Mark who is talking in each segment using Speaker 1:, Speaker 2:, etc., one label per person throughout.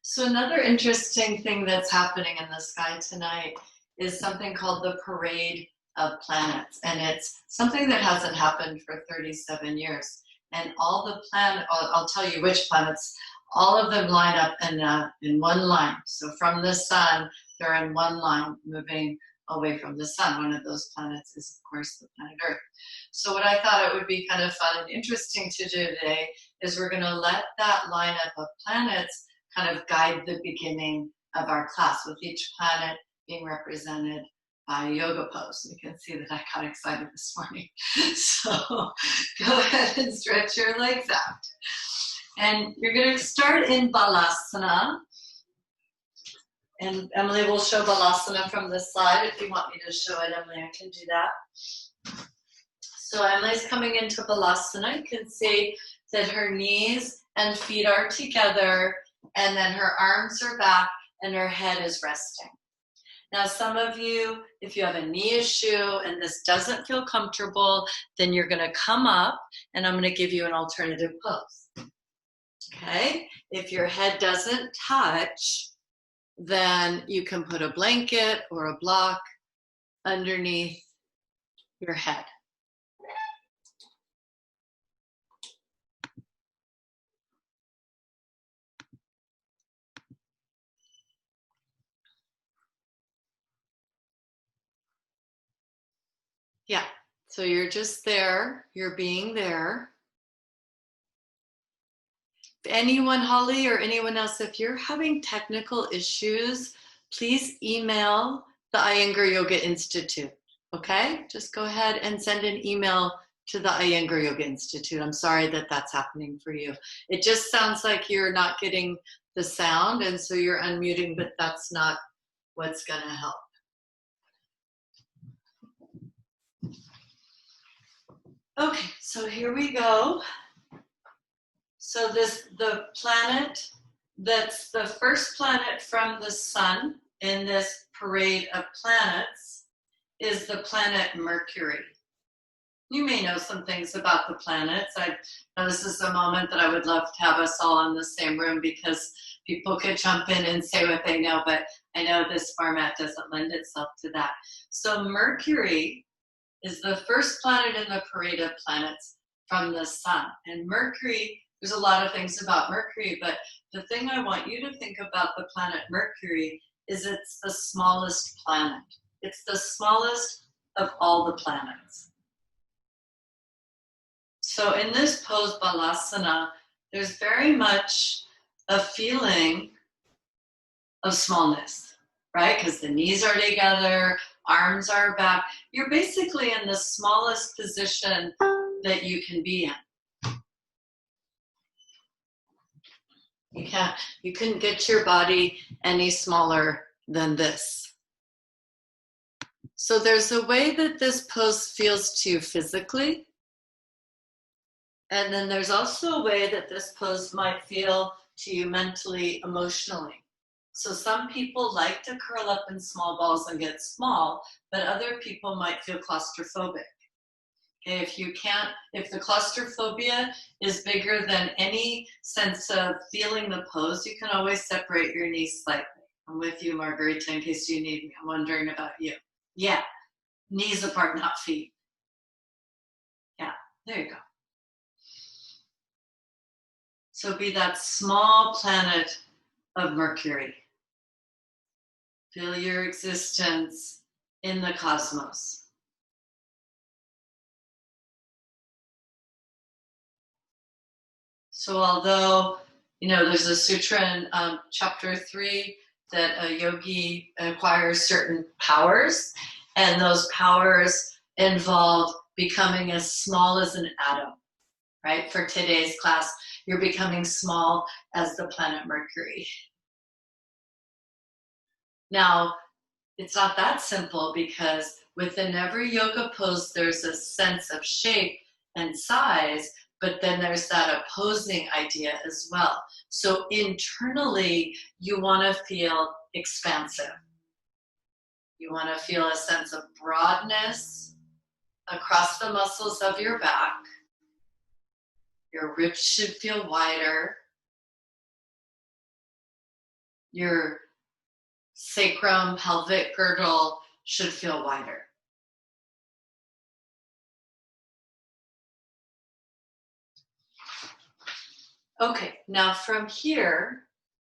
Speaker 1: So another interesting thing that's happening in the sky tonight is something called the Parade of Planets. And it's something that hasn't happened for 37 years. And all the planets, I'll tell you which planets, all of them line up in one line. So from the sun, they're in one line moving away from the sun. One of those planets is, of course, the planet Earth. So what I thought it would be kind of fun and interesting to do today is we're going to let that lineup of planets kind of guide the beginning of our class, with each planet being represented by a yoga pose. You can see that I got excited this morning. So go ahead and stretch your legs out. And you're going to start in Balasana. And Emily will show Balasana from this side. If you want me to show it, Emily, I can do that. So Emily's coming into Balasana. You can see that her knees and feet are together, and then her arms are back and her head is resting. Now, some of you, if you have a knee issue and this doesn't feel comfortable, then you're going to come up and I'm going to give you an alternative pose. Okay? If your head doesn't touch, then you can put a blanket or a block underneath your head. Yeah, so you're just there, you're being there. If anyone, Holly, or anyone else, if you're having technical issues, please email the Iyengar Yoga Institute, okay? Just go ahead and send an email to the Iyengar Yoga Institute. I'm sorry that that's happening for you. It just sounds like you're not getting the sound, and so you're unmuting, but that's not what's gonna help. Okay, so here we go. So the planet that's the first planet from the sun in this parade of planets is the planet Mercury. You may know some things about the planets. I know this is a moment that I would love to have us all in the same room because people could jump in and say what they know, but I know this format doesn't lend itself to that. So Mercury is the first planet in the parade of planets from the sun. And Mercury, there's a lot of things about Mercury, but the thing I want you to think about the planet Mercury is it's the smallest planet. It's the smallest of all the planets. So in this pose, Balasana, there's very much a feeling of smallness, right? Because the knees are together, arms are back. You're basically in the smallest position that you can be in. You couldn't get your body any smaller than this. So there's a way that this pose feels to you physically. And then there's also a way that this pose might feel to you mentally, emotionally. So some people like to curl up in small balls and get small, but other people might feel claustrophobic. Okay, if the claustrophobia is bigger than any sense of feeling the pose, you can always separate your knees slightly. I'm with you, Margarita, in case you need me. I'm wondering about you. Yeah, knees apart, not feet. Yeah, there you go. So be that small planet of Mercury. Feel your existence in the cosmos. So although, there's a sutra in chapter 3 that a yogi acquires certain powers, and those powers involve becoming as small as an atom, right? For today's class, you're becoming small as the planet Mercury. Now, it's not that simple because within every yoga pose, there's a sense of shape and size, but then there's that opposing idea as well. So internally, you want to feel expansive. You want to feel a sense of broadness across the muscles of your back. Your ribs should feel wider. your sacrum, pelvic girdle should feel wider. Okay, now from here,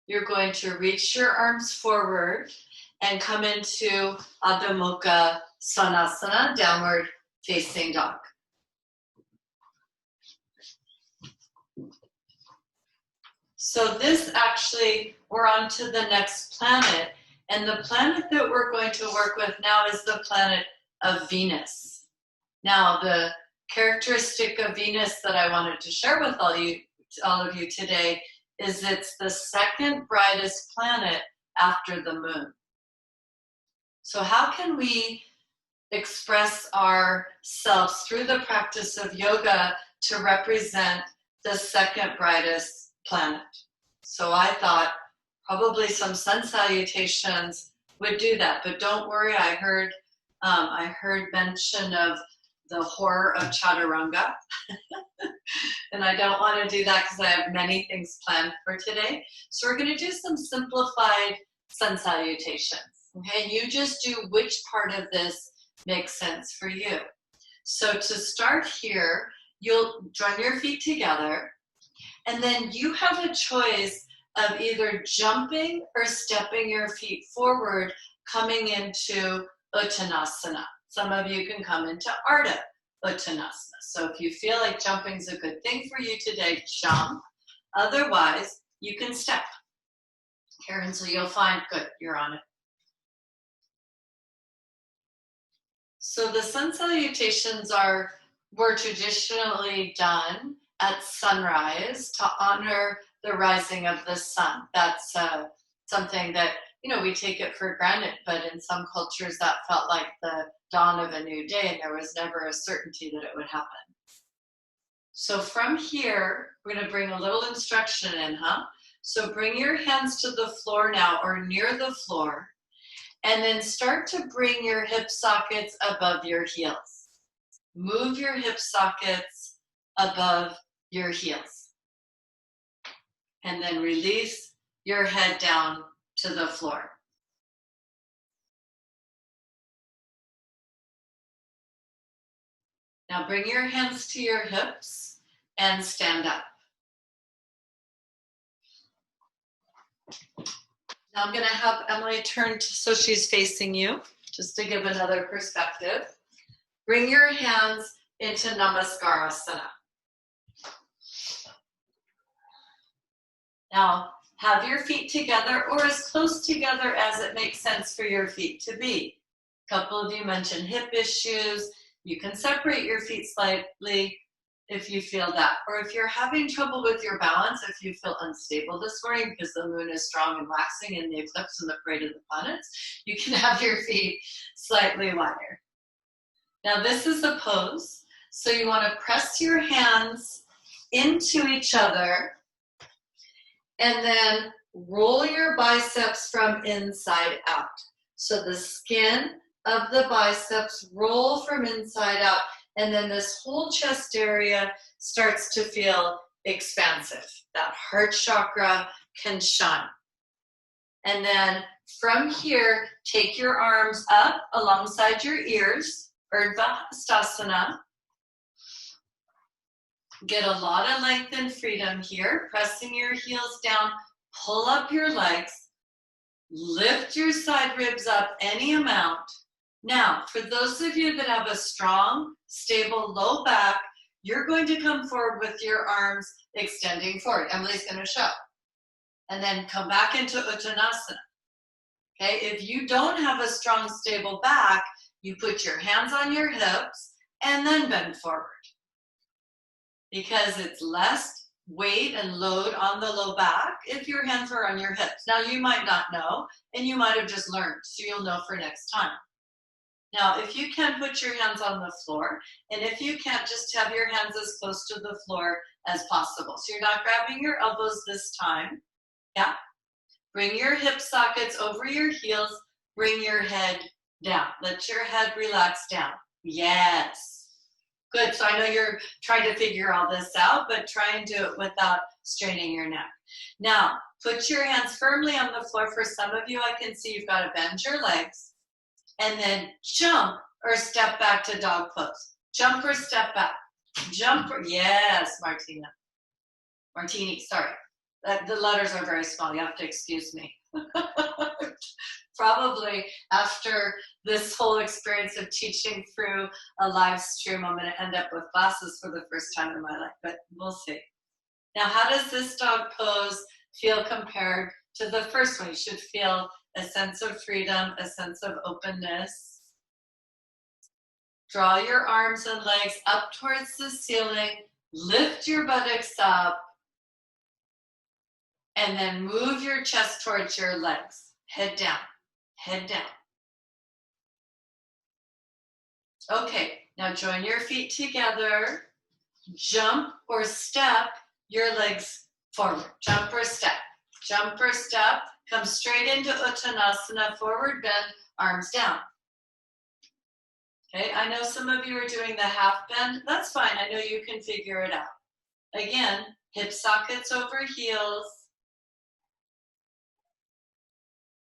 Speaker 1: you're going to reach your arms forward and come into Adho Mukha Svanasana, downward facing dog. So this actually, we're on to the next planet, and the planet that we're going to work with now is the planet of Venus. Now, the characteristic of Venus that I wanted to share with all of you today is it's the second brightest planet after the moon. So how can we express ourselves through the practice of yoga to represent the second brightest planet? So I thought probably some sun salutations would do that, but don't worry, I heard mention of the horror of chaturanga. And I don't want to do that because I have many things planned for today. So we're going to do some simplified sun salutations. Okay, and you just do which part of this makes sense for you. So to start here, you'll join your feet together, and then you have a choice of either jumping or stepping your feet forward, coming into Uttanasana. Some of you can come into Ardha Uttanasana. So if you feel like jumping is a good thing for you today, jump. Otherwise, you can step. Karen, so you'll find, good, you're on it. So the sun salutations were traditionally done at sunrise to honor the rising of the sun. That's something that, we take it for granted, but in some cultures that felt like the dawn of a new day, and there was never a certainty that it would happen. So from here, we're going to bring a little instruction in, So bring your hands to the floor now, or near the floor, and then start to bring your hip sockets above your heels. Move your hip sockets above your heels. And then release your head down to the floor. Now bring your hands to your hips and stand up. Now I'm going to have Emily turn so she's facing you, just to give another perspective. Bring your hands into Namaskar-asana. Now, have your feet together or as close together as it makes sense for your feet to be. A couple of you mentioned hip issues. You can separate your feet slightly if you feel that. Or if you're having trouble with your balance, if you feel unstable this morning because the moon is strong and waxing in the eclipse and the parade of the planets, you can have your feet slightly wider. Now this is a pose. So you want to press your hands into each other and then roll your biceps from inside out. So the skin of the biceps roll from inside out, and then this whole chest area starts to feel expansive. That heart chakra can shine. And then from here, take your arms up alongside your ears, Urdhva-hastasana. Get a lot of length and freedom here, pressing your heels down, pull up your legs, lift your side ribs up any amount. Now, for those of you that have a strong, stable low back, you're going to come forward with your arms extending forward. Emily's going to show. And then come back into Uttanasana. Okay, if you don't have a strong, stable back, you put your hands on your hips and then bend forward. Because it's less weight and load on the low back if your hands are on your hips. Now, you might not know, and you might have just learned, so you'll know for next time. Now, if you can, put your hands on the floor, and if you can't, just have your hands as close to the floor as possible. So you're not grabbing your elbows this time. Yeah. Bring your hip sockets over your heels. Bring your head down. Let your head relax down. Yes. Good, so I know you're trying to figure all this out, but try and do it without straining your neck. Now, Put your hands firmly on the floor. For some of you, I can see you've got to bend your legs and then jump or step back to dog pose. Jump or step back. Jump or, yes, Martini, sorry. The letters are very small. You have to excuse me. Probably after this whole experience of teaching through a live stream, I'm going to end up with glasses for the first time in my life, but we'll see. Now, how does this dog pose feel compared to the first one? You should feel a sense of freedom, a sense of openness. Draw your arms and legs up towards the ceiling. Lift your buttocks up. And then move your chest towards your legs. Head down, head down. Okay, now join your feet together. Jump or step your legs forward. Jump or step. Jump or step. Come straight into Uttanasana, forward bend, arms down. Okay, I know some of you are doing the half bend. That's fine, I know you can figure it out. Again, hip sockets over heels.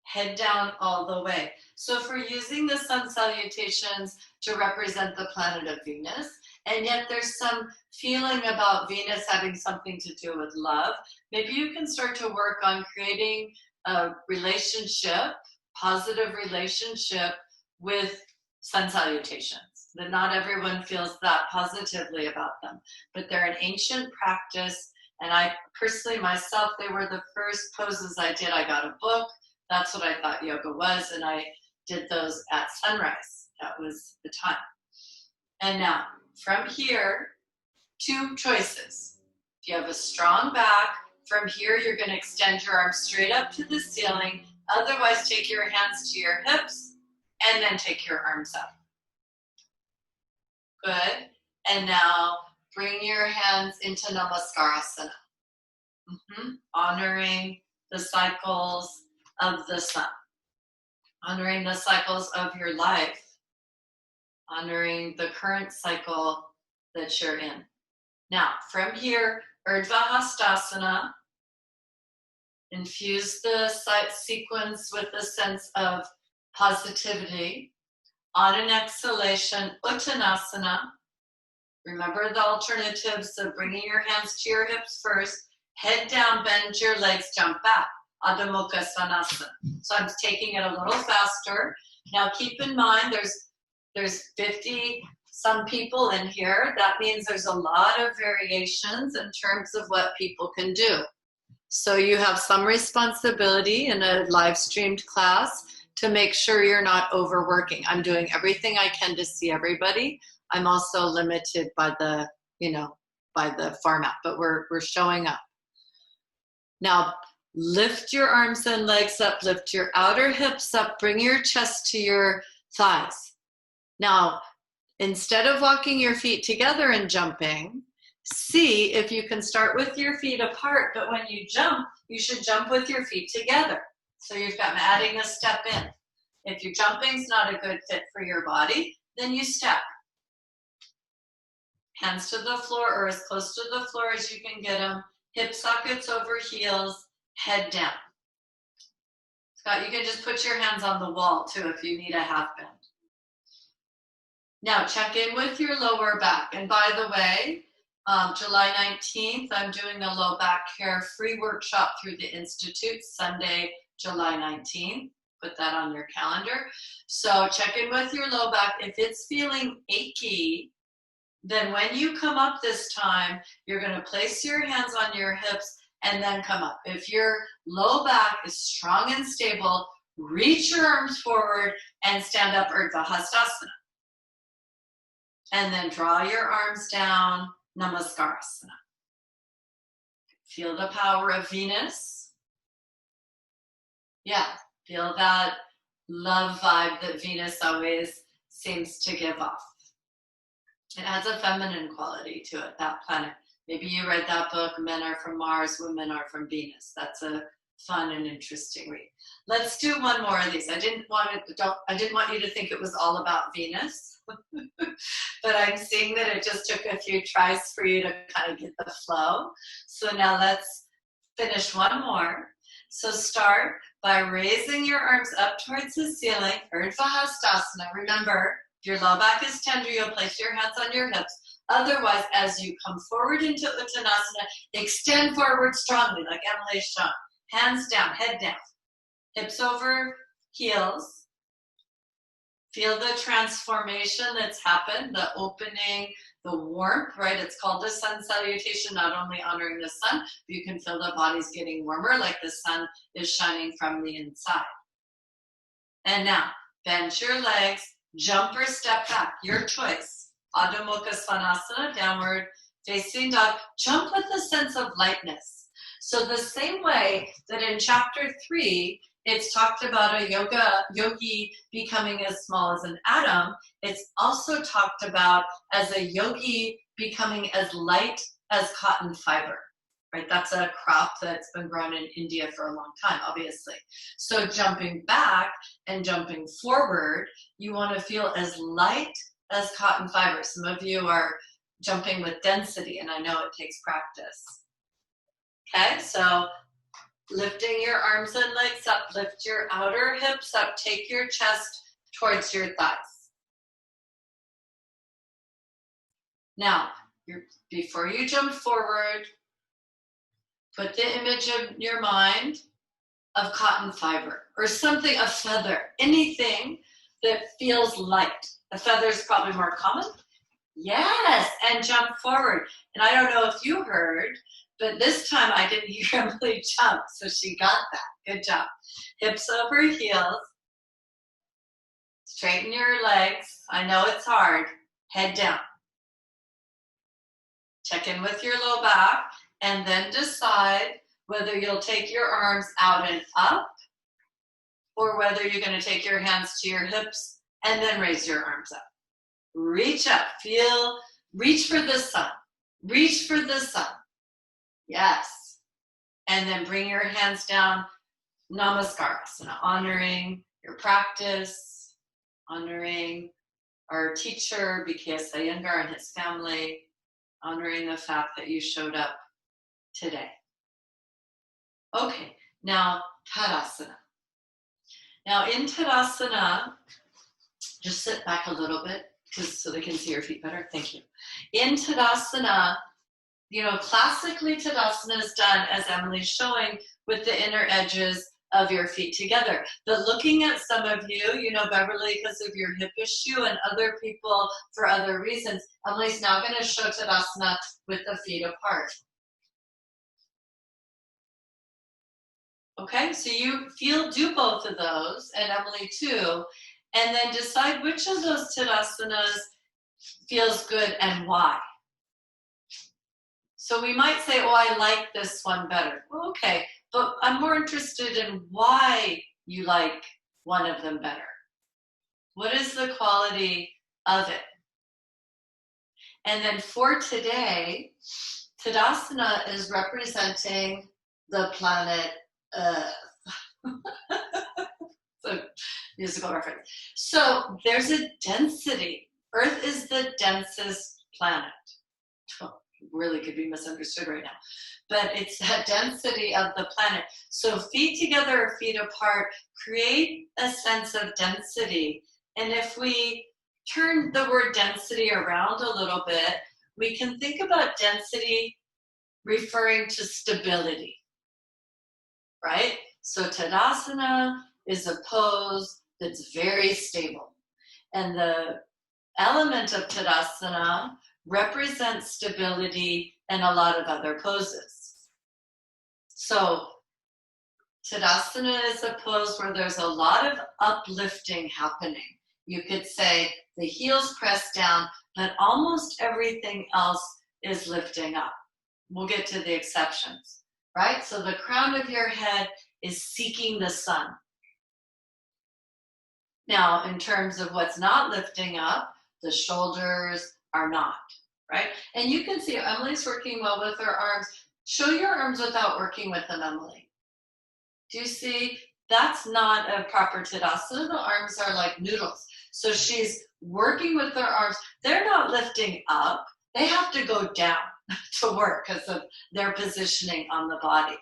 Speaker 1: Head down all the way. So if we're using the sun salutations to represent the planet of Venus, and yet there's some feeling about Venus having something to do with love, maybe you can start to work on creating a relationship, positive relationship with sun salutations. That not everyone feels that positively about them, but they're an ancient practice. And I personally, myself, they were the first poses I did. I got a book. That's what I thought yoga was, and I did those at sunrise. That was the time. And now, from here, two choices. If you have a strong back, from here you're going to extend your arms straight up to the ceiling. Otherwise, take your hands to your hips, and then take your arms up. Good. And now, bring your hands into Namaskar-asana. Honoring the cycles of the sun, honoring the cycles of your life, honoring the current cycle that you're in. Now, from here, Urdhva-hastasana, infuse the sequence with a sense of positivity. On an exhalation, Uttanasana. Remember the alternatives of bringing your hands to your hips first, head down, bend your legs, jump back. Adho Mukha Svanasana. So I'm taking it a little faster. Now keep in mind there's 50 some people in here. That means there's a lot of variations in terms of what people can do. So you have some responsibility in a live streamed class to make sure you're not overworking. I'm doing everything I can to see everybody. I'm also limited by the, by the format, but we're showing up. Now, lift your arms and legs up, lift your outer hips up, bring your chest to your thighs. Now, instead of walking your feet together and jumping, see if you can start with your feet apart, but when you jump, you should jump with your feet together. So you've got adding a step in. If your jumping's not a good fit for your body, then you step. Hands to the floor or as close to the floor as you can get them. Hip sockets over heels. Head down. Scott, you can just put your hands on the wall too if you need a half bend. Now check in with your lower back. And by the way, July 19th, I'm doing a low back care free workshop through the Institute, Sunday, July 19th. Put that on your calendar. So check in with your low back. If it's feeling achy, then when you come up this time, you're going to place your hands on your hips and then come up. If your low back is strong and stable, reach your arms forward and stand up Urdhva-hastasana. And then draw your arms down, Namaskar-asana. Feel the power of Venus. Yeah, feel that love vibe that Venus always seems to give off. It has a feminine quality to it, that planet. Maybe you read that book, Men Are From Mars, Women Are From Venus. That's a fun and interesting read. Let's do one more of these. I didn't want you to think it was all about Venus, but I'm seeing that it just took a few tries for you to kind of get the flow. So now let's finish one more. So start by raising your arms up towards the ceiling, Urdhva-hastasana. Remember, if your low back is tender, you'll place your hands on your hips. Otherwise, as you come forward into Uttanasana, extend forward strongly, like Emily's shown. Hands down, head down. Hips over heels. Feel the transformation that's happened, the opening, the warmth, right? It's called the sun salutation, not only honoring the sun, but you can feel the body's getting warmer, like the sun is shining from the inside. And now, bend your legs, jump or step back, your choice. Adho Mukha Svanasana, downward facing dog. Jump with a sense of lightness. So the same way that in chapter 3, it's talked about a yogi becoming as small as an atom, it's also talked about as a yogi becoming as light as cotton fiber, right? That's a crop that's been grown in India for a long time, obviously. So jumping back and jumping forward, you want to feel as light as cotton fiber. Some of you are jumping with density, and I know it takes practice. Okay, so lifting your arms and legs up, lift your outer hips up, take your chest towards your thighs. Now, before you jump forward, put the image of your mind of cotton fiber or something, a feather, anything that feels light. A feather is probably more common. Yes, and jump forward. And I don't know if you heard, but this time I didn't hear Emily jump, so she got that. Good job. Hips over heels. Straighten your legs. I know it's hard. Head down. Check in with your low back, and then decide whether you'll take your arms out and up, or whether you're going to take your hands to your hips and then raise your arms up. Reach up. Reach for the sun. Reach for the sun. Yes. And then bring your hands down, Namaskar-asana, honoring your practice, honoring our teacher, BKS Iyengar, and his family, honoring the fact that you showed up today. Okay, now Tadasana. Now in Tadasana, just sit back a little bit so they can see your feet better. Thank you. In Tadasana, classically Tadasana is done, as Emily's showing, with the inner edges of your feet together. But looking at some of you, Beverly, because of your hip issue, and other people for other reasons, Emily's now going to show Tadasana with the feet apart. Okay, so you do both of those, and Emily too, and then decide which of those Tadasanas feels good and why. So we might say, oh, I like this one better. Well, okay, but I'm more interested in why you like one of them better. What is the quality of it? And then for today, Tadasana is representing the planet Earth. So, musical reference. So there's a density. Earth is the densest planet. Really could be misunderstood right now, but it's that density of the planet. So feet together or feet apart create a sense of density. And if we turn the word density around a little bit, we can think about density referring to stability, right? So Tadasana is a pose that's very stable. And the element of Tadasana represents stability and a lot of other poses. So Tadasana is a pose where there's a lot of uplifting happening. You could say the heels press down, but almost everything else is lifting up. We'll get to the exceptions, right? So the crown of your head is seeking the sun. Now, in terms of what's not lifting up, the shoulders are not, right? And you can see Emily's working well with her arms. Show your arms without working with them, Emily. Do you see? That's not a proper Tadasana. The arms are like noodles. So she's working with her arms. They're not lifting up. They have to go down to work because of their positioning on the body.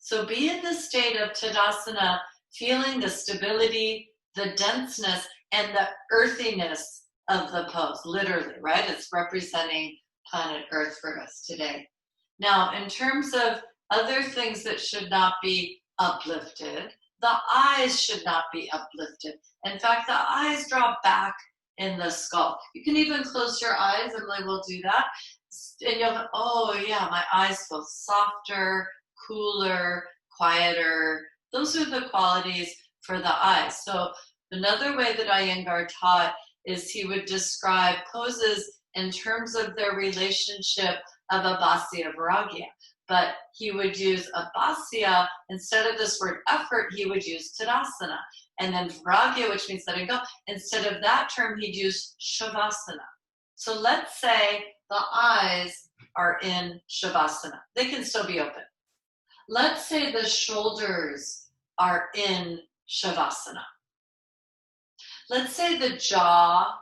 Speaker 1: So be in the state of Tadasana, feeling the stability, the denseness, and the earthiness of the pose, literally, right? It's representing planet Earth for us today. Now, in terms of other things that should not be uplifted, the eyes should not be uplifted. In fact, the eyes drop back in the skull. You can even close your eyes, Emily will do that. And you'll go, oh yeah, my eyes feel softer, cooler, quieter. Those are the qualities for the eyes. So another way that Iyengar taught is he would describe poses in terms of their relationship of abhasya viragya. But he would use abhasya, instead of this word effort, he would use Tadasana. And then viragya, which means letting go, instead of that term, he'd use shavasana. So let's say the eyes are in shavasana. They can still be open. Let's say the shoulders are in shavasana. Let's say the jaw,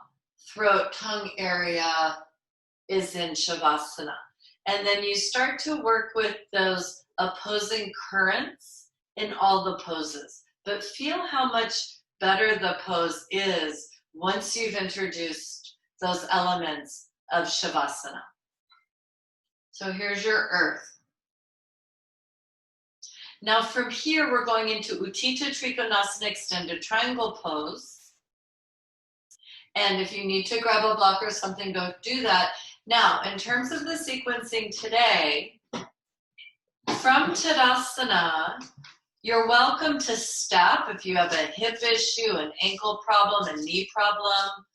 Speaker 1: throat, tongue area is in shavasana. And then you start to work with those opposing currents in all the poses. But feel how much better the pose is once you've introduced those elements of shavasana. So here's your earth. Now from here, we're going into Utthita Trikonasana extended triangle pose. And if you need to grab a block or something, go do that. Now, in terms of the sequencing today, from Tadasana, you're welcome to step if you have a hip issue, an ankle problem, a knee problem.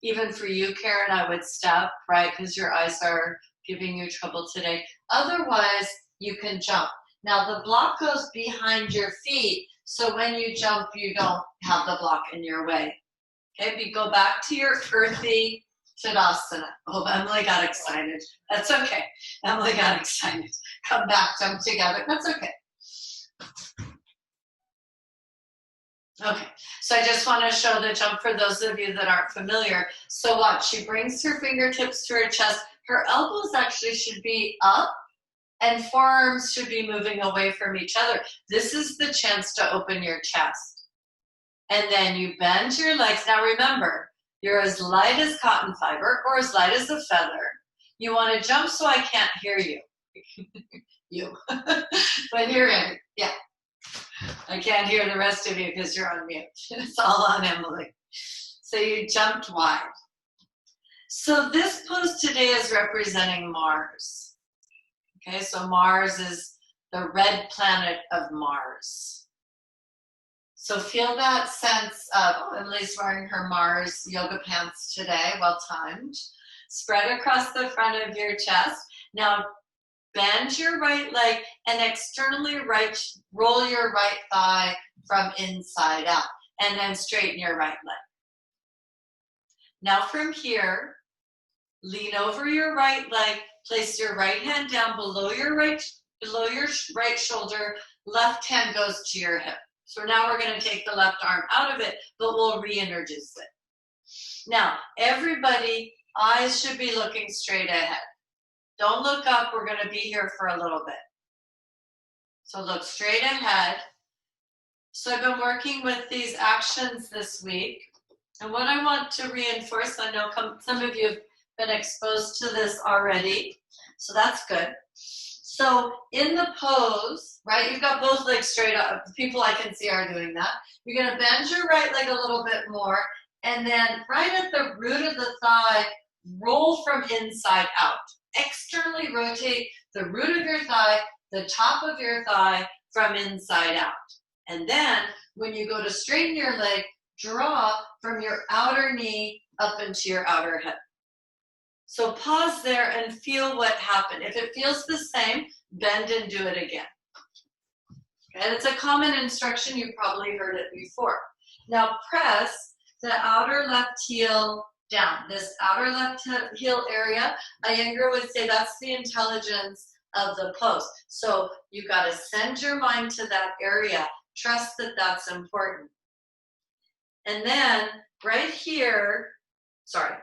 Speaker 1: Even for you, Karen, I would step, right? Because your eyes are giving you trouble today. Otherwise, you can jump. Now, the block goes behind your feet, so when you jump, you don't have the block in your way. Okay, we go back to your earthy Tadasana. Oh, Emily got excited. That's okay. Emily got excited. Come back, jump together. That's okay. Okay, so I just want to show the jump for those of you that aren't familiar. So watch, she brings her fingertips to her chest. Her elbows actually should be up and forearms should be moving away from each other. This is the chance to open your chest. And then you bend your legs. Now remember, you're as light as cotton fiber or as light as a feather. You want to jump so I can't hear you. You. But you're in. Yeah. I can't hear the rest of you because you're on mute. It's all on Emily. So you jumped wide. So this pose today is representing Mars. Okay, so Mars is the red planet of Mars. So feel that sense of, oh, Emily's wearing her Mars yoga pants today, well timed. Spread across the front of your chest. Now bend your right leg and externally roll your right thigh from inside out. And then straighten your right leg. Now from here, lean over your right leg, place your right hand down below your right shoulder, left hand goes to your hip. So now we're going to take the left arm out of it, but we'll reintroduce it. Now, everybody, eyes should be looking straight ahead. Don't look up, we're going to be here for a little bit. So look straight ahead. So I've been working with these actions this week. And what I want to reinforce, I know some of you have been exposed to this already, so that's good. So in the pose, right, you've got both legs straight up. The people I can see are doing that. You're going to bend your right leg a little bit more, and then right at the root of the thigh, roll from inside out. Externally rotate the root of your thigh, the top of your thigh from inside out. And then when you go to straighten your leg, draw from your outer knee up into your outer hip. So pause there and feel what happened. If it feels the same, bend and do it again. Okay, it's a common instruction. You've probably heard it before. Now press the outer left heel down. This outer left heel area, Iyengar would say that's the intelligence of the pose. So you got to send your mind to that area. Trust that that's important. And then right here, sorry,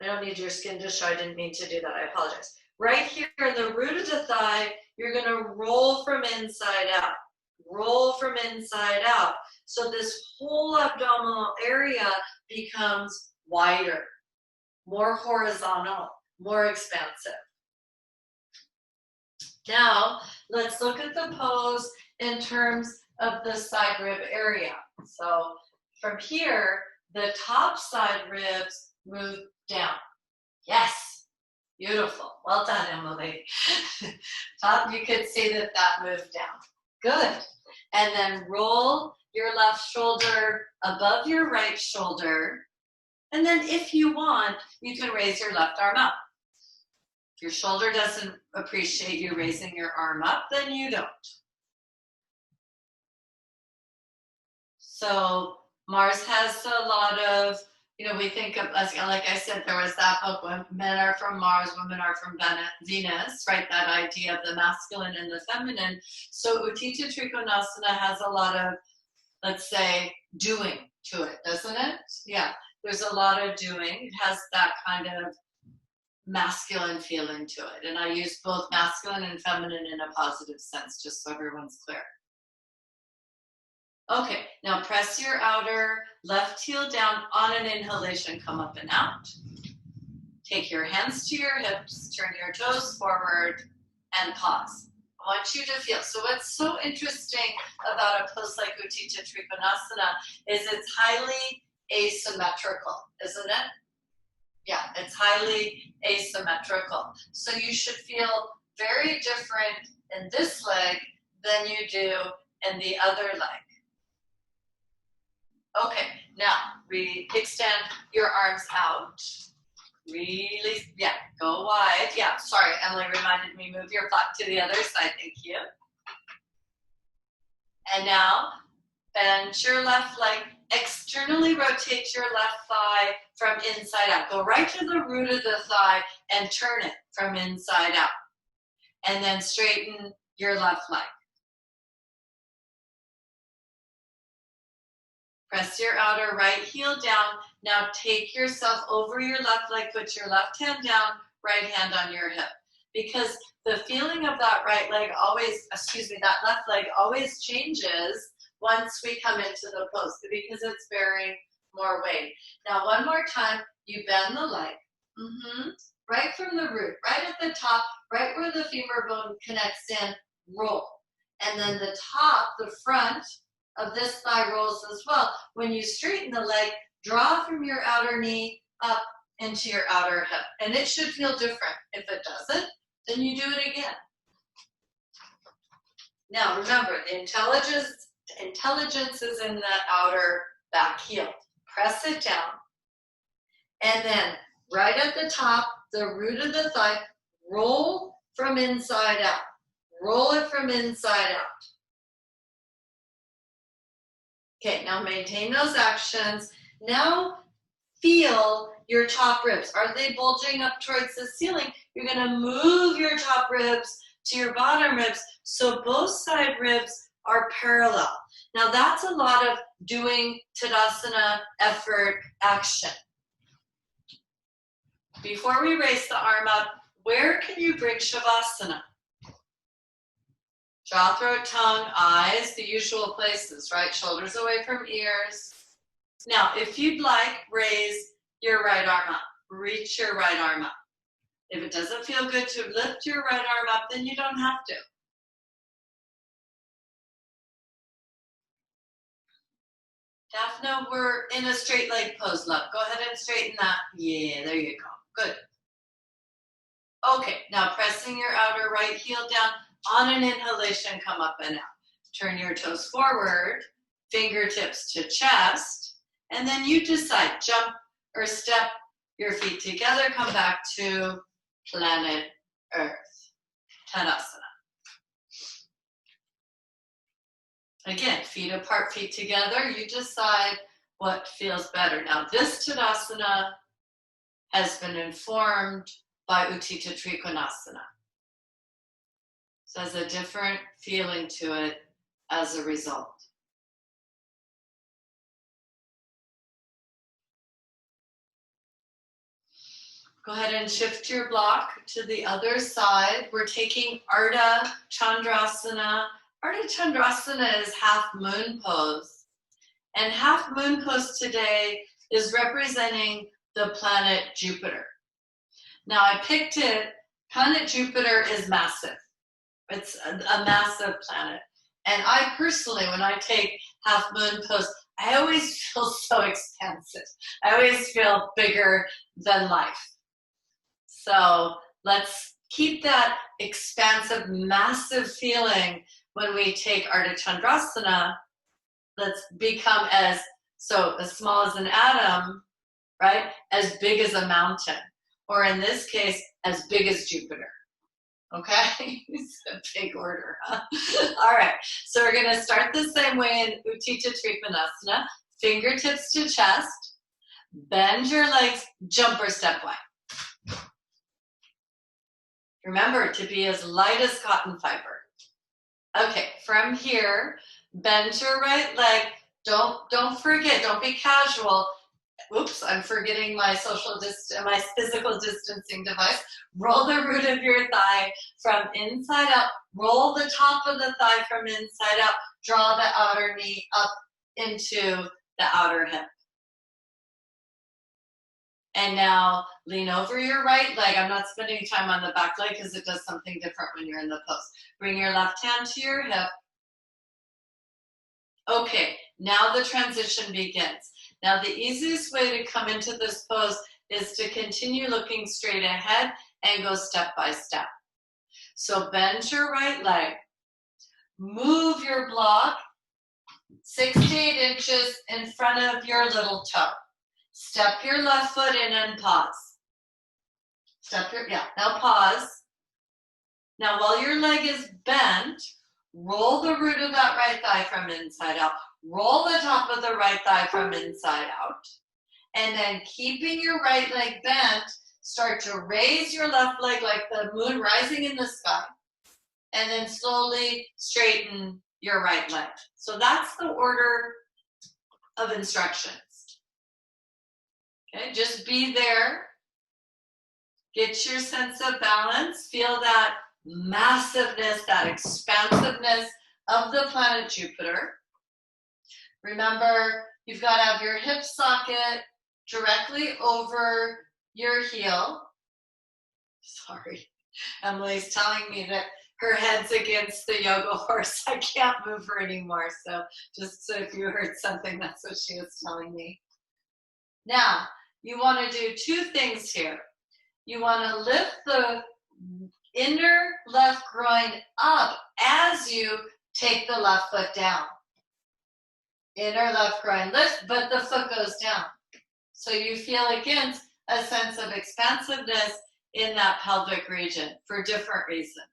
Speaker 1: I don't need your skin to show. I didn't mean to do that. I apologize. Right here in the root of the thigh, you're going to roll from inside out. Roll from inside out. So this whole abdominal area becomes wider, more horizontal, more expansive. Now, let's look at the pose in terms of the side rib area. So from here, the top side ribs move down. Yes, beautiful. Well done, Emily. Top, you could see that moved down. Good. And then roll your left shoulder above your right shoulder. And then if you want, you can raise your left arm up. If your shoulder doesn't appreciate you raising your arm up, then you don't. So Mars has a lot of, we think of, like I said, there was that book, Men Are From Mars, Women Are From Venus, right? That idea of the masculine and the feminine. So Utthita Trikonasana has a lot of, let's say, doing to it, doesn't it? Yeah, there's a lot of doing. It has that kind of masculine feeling to it. And I use both masculine and feminine in a positive sense, just so everyone's clear. Okay, now press your outer left heel down on an inhalation, come up and out. Take your hands to your hips, turn your toes forward, and pause. I want you to feel. So what's so interesting about a pose like Utthita Trikonasana is it's highly asymmetrical, isn't it? Yeah, it's highly asymmetrical. So you should feel very different in this leg than you do in the other leg. Okay, now extend your arms out. Really, yeah, go wide. Yeah, sorry, Emily reminded me, move your butt to the other side, thank you. And now, bend your left leg, externally rotate your left thigh from inside out. Go right to the root of the thigh and turn it from inside out. And then straighten your left leg. Press your outer right heel down. Now take yourself over your left leg, put your left hand down, right hand on your hip. Because the feeling of that that left leg always changes once we come into the pose because it's bearing more weight. Now one more time, you bend the leg. Right from the root, right at the top, right where the femur bone connects in, roll. And then the top, the front of this thigh rolls as well. When you straighten the leg, draw from your outer knee up into your outer hip. And it should feel different. If it doesn't, then you do it again. Now remember, the intelligence is in that outer back heel. Press it down. And then right at the top, the root of the thigh, roll from inside out. Roll it from inside out. Okay, now maintain those actions. Now feel your top ribs. Are they bulging up towards the ceiling? You're going to move your top ribs to your bottom ribs so both side ribs are parallel. Now that's a lot of doing Tadasana, effort, action. Before we raise the arm up, where can you bring Shavasana? Jaw, throat, tongue, eyes, the usual places, right? Shoulders away from ears. Now, if you'd like, raise your right arm up. Reach your right arm up. If it doesn't feel good to lift your right arm up, then you don't have to. Daphne, we're in a straight leg pose, love. Go ahead and straighten that. Yeah, there you go. Good. Okay, now pressing your outer right heel down. On an inhalation, come up and out. Turn your toes forward, fingertips to chest, and then you decide, jump or step your feet together, come back to planet Earth, Tadasana. Again, feet apart, feet together, you decide what feels better. Now this Tadasana has been informed by Utthita Trikonasana. So it has a different feeling to it as a result. Go ahead and shift your block to the other side. We're taking Ardha Chandrasana. Ardha Chandrasana is half moon pose. And half moon pose today is representing the planet Jupiter. Now I picked it, planet Jupiter is massive. It's a massive planet. And I personally, when I take half moon pose, I always feel so expansive. I always feel bigger than life. So let's keep that expansive, massive feeling when we take Ardha Chandrasana. Let's become as small as an atom, right? As big as a mountain, or in this case, as big as Jupiter. Okay, it's a big order, huh? All right, so we're gonna start the same way in Utthita Trikonasana. Fingertips to chest, bend your legs, jump or step wide. Remember to be as light as cotton fiber. Okay, from here, bend your right leg. Don't forget, don't be casual. Oops, I'm forgetting my my physical distancing device. Roll the root of your thigh from inside up. Roll the top of the thigh from inside out. Draw the outer knee up into the outer hip. And now lean over your right leg. I'm not spending time on the back leg because it does something different when you're in the pose. Bring your left hand to your hip. Okay, now the transition begins. Now the easiest way to come into this pose is to continue looking straight ahead and go step by step. So bend your right leg. Move your block 6 to 8 inches in front of your little toe. Step your left foot in and pause. Now pause. Now while your leg is bent, roll the root of that right thigh from inside out. Roll the top of the right thigh from inside out. And then keeping your right leg bent, start to raise your left leg like the moon rising in the sky. And then slowly straighten your right leg. So that's the order of instructions. Okay, just be there. Get your sense of balance. Feel that massiveness, that expansiveness of the planet Jupiter. Remember, you've got to have your hip socket directly over your heel. Sorry, Emily's telling me that her head's against the yoga horse. I can't move her anymore. So just so if you heard something, that's what she was telling me. Now, you want to do 2 things here. You want to lift the inner left groin up as you take the left foot down. Inner left groin lift, but the foot goes down. So you feel again a sense of expansiveness in that pelvic region for different reasons.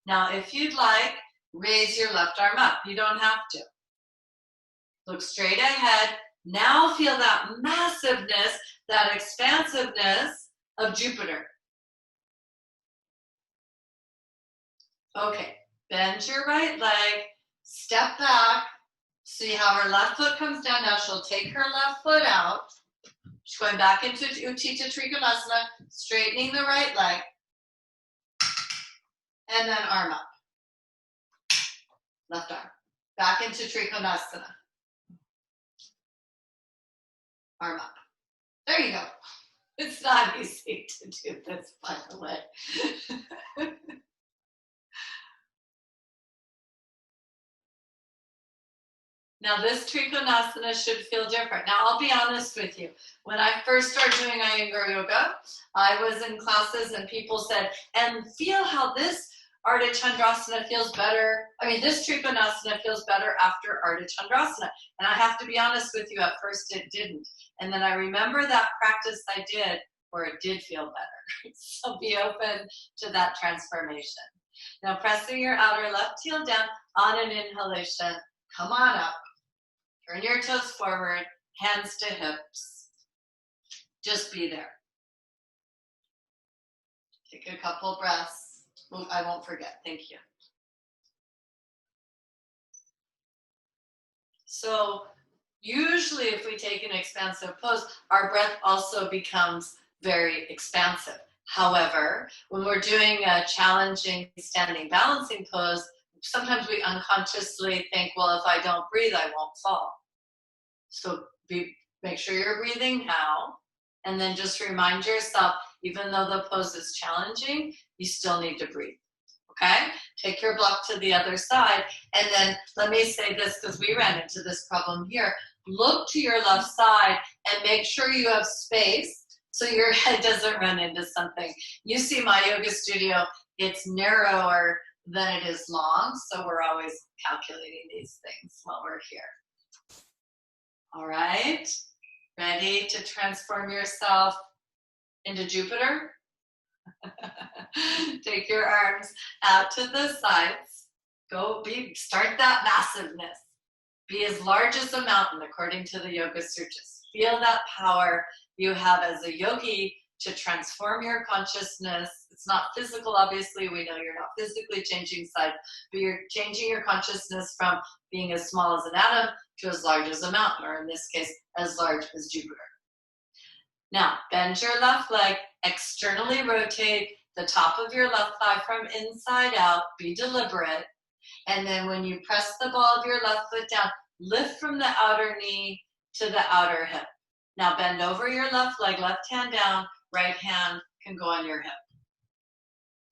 Speaker 1: Now, if you'd like, raise your left arm up. You don't have to. Look straight ahead. Now feel that massiveness, that expansiveness of Jupiter. Okay, bend your right leg, step back. See how her left foot comes down. Now she'll take her left foot out. She's going back into Utthita Trikonasana, straightening the right leg. And then arm up. Left arm. Back into Trikonasana. Arm up. There you go. It's not easy to do this, by the way. Now this Trikonasana should feel different. Now I'll be honest with you. When I first started doing Iyengar yoga, I was in classes and people said, and feel how this Ardha Chandrasana feels better. This Trikonasana feels better after Ardha Chandrasana. And I have to be honest with you, at first it didn't. And then I remember that practice I did where it did feel better. So be open to that transformation. Now pressing your outer left heel down on an inhalation. Come on up. Turn your toes forward, hands to hips. Just be there. Take a couple breaths. I won't forget. Thank you. So usually if we take an expansive pose, our breath also becomes very expansive. However, when we're doing a challenging standing balancing pose, sometimes we unconsciously think, well, if I don't breathe, I won't fall. So make sure you're breathing now, and then just remind yourself, even though the pose is challenging, you still need to breathe. Okay? Take your block to the other side, and then let me say this, because we ran into this problem here. Look to your left side and make sure you have space so your head doesn't run into something. You see my yoga studio, it's narrower than it is long, so we're always calculating these things while we're here. All right, ready to transform yourself into Jupiter? Take your arms out to the sides. Start that massiveness. Be as large as a mountain, according to the Yoga Sutras. Feel that power you have as a yogi to transform your consciousness. It's not physical, obviously. We know you're not physically changing sides, but you're changing your consciousness from being as small as an atom to as large as a mountain, or in this case, as large as Jupiter. Now, bend your left leg, externally rotate the top of your left thigh from inside out. Be deliberate. And then when you press the ball of your left foot down, lift from the outer knee to the outer hip. Now bend over your left leg, left hand down, right hand can go on your hip.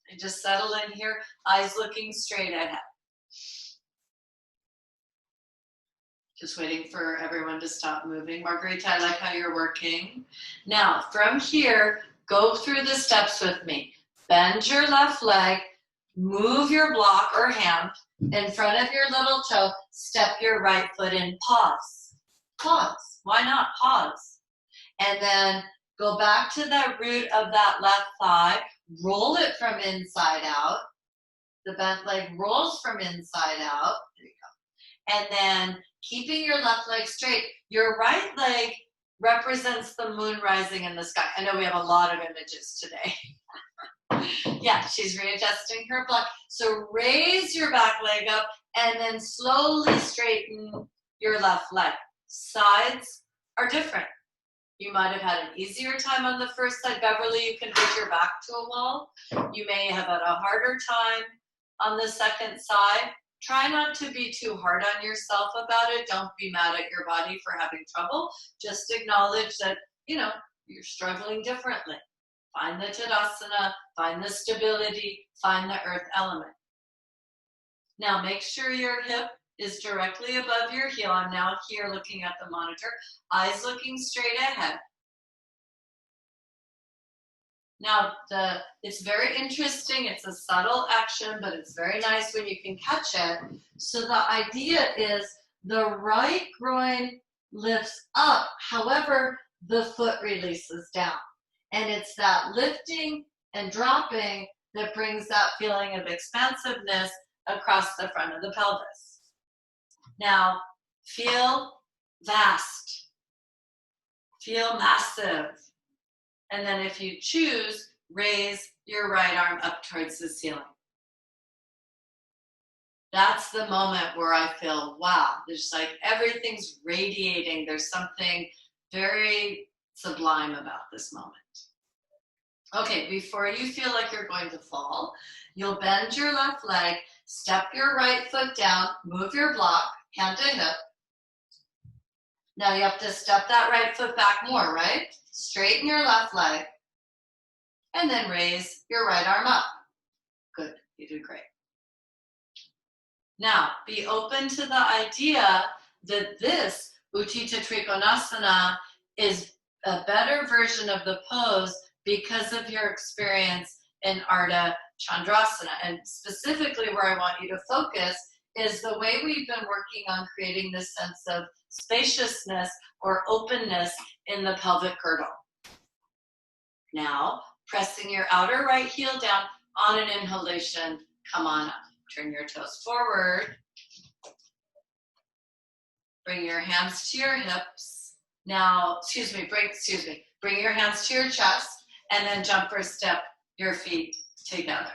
Speaker 1: And just settle in here, eyes looking straight ahead. Just waiting for everyone to stop moving. Margarita, I like how you're working. Now, from here, go through the steps with me. Bend your left leg, move your block or hand in front of your little toe, step your right foot in, pause. Pause. Why not? Pause. And then go back to the root of that left thigh, roll it from inside out. The bent leg rolls from inside out. There you go. And then keeping your left leg straight, your right leg represents the moon rising in the sky. I know we have a lot of images today. Yeah, she's readjusting her block. So raise your back leg up and then slowly straighten your left leg. Sides are different. You might have had an easier time on the first side. Beverly, you can put your back to a wall. You may have had a harder time on the second side. Try not to be too hard on yourself about it. Don't be mad at your body for having trouble. Just acknowledge that, you're struggling differently. Find the Tadasana, find the stability, find the earth element. Now make sure your hip is directly above your heel. I'm now here looking at the monitor, eyes looking straight ahead. Now it's very interesting, it's a subtle action, but it's very nice when you can catch it. So the idea is the right groin lifts up, however, the foot releases down. And it's that lifting and dropping that brings that feeling of expansiveness across the front of the pelvis. Now, feel vast, feel massive. And then if you choose, raise your right arm up towards the ceiling. That's the moment where I feel, wow, there's like everything's radiating. There's something very sublime about this moment. Okay, before you feel like you're going to fall, you'll bend your left leg, step your right foot down, move your block, hand to hip. Now you have to step that right foot back more, right? Straighten your left leg, and then raise your right arm up. Good, you did great. Now, be open to the idea that this Utthita Trikonasana is a better version of the pose because of your experience in Ardha Chandrasana. And specifically where I want you to focus is the way we've been working on creating this sense of spaciousness or openness in the pelvic girdle. Now, pressing your outer right heel down on an inhalation, come on up. Turn your toes forward. Bring your hands to your hips. Now, bring your hands to your chest and then jump or step your feet together.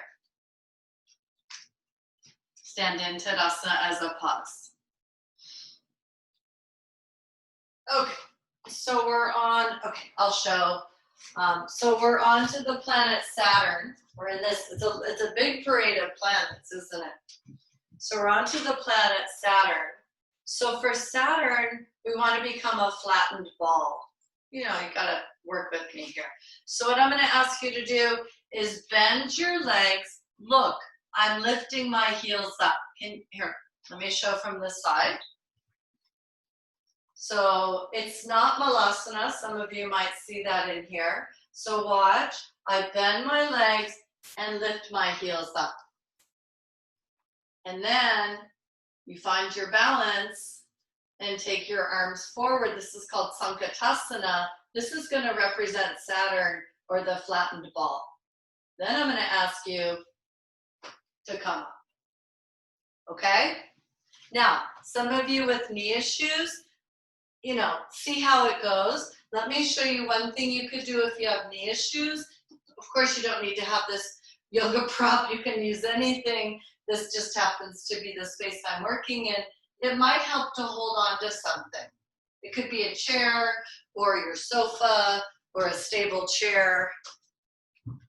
Speaker 1: Stand in Tadasana as a pause. Okay, so we're on, I'll show So we're on to the planet Saturn. We're in this, it's a big parade of planets, isn't it? So we're on to the planet Saturn. So for Saturn, we want to become a flattened ball. You know, you gotta work with me here. So what I'm gonna ask you to do is bend your legs. Look, I'm lifting my heels up. Here, let me show from this side. So it's not Balasana. Some of you might see that in here. So watch, I bend my legs and lift my heels up. And then you find your balance and take your arms forward. This is called Sanktasana. This is going to represent Saturn or the flattened ball. Then I'm going to ask you to come up. Okay? Now, some of you with knee issues, you know, see how it goes. Let me show you one thing you could do if you have knee issues. Of course, you don't need to have this yoga prop. You can use anything. This just happens to be the space I'm working in. It might help to hold on to something. It could be a chair or your sofa or a stable chair.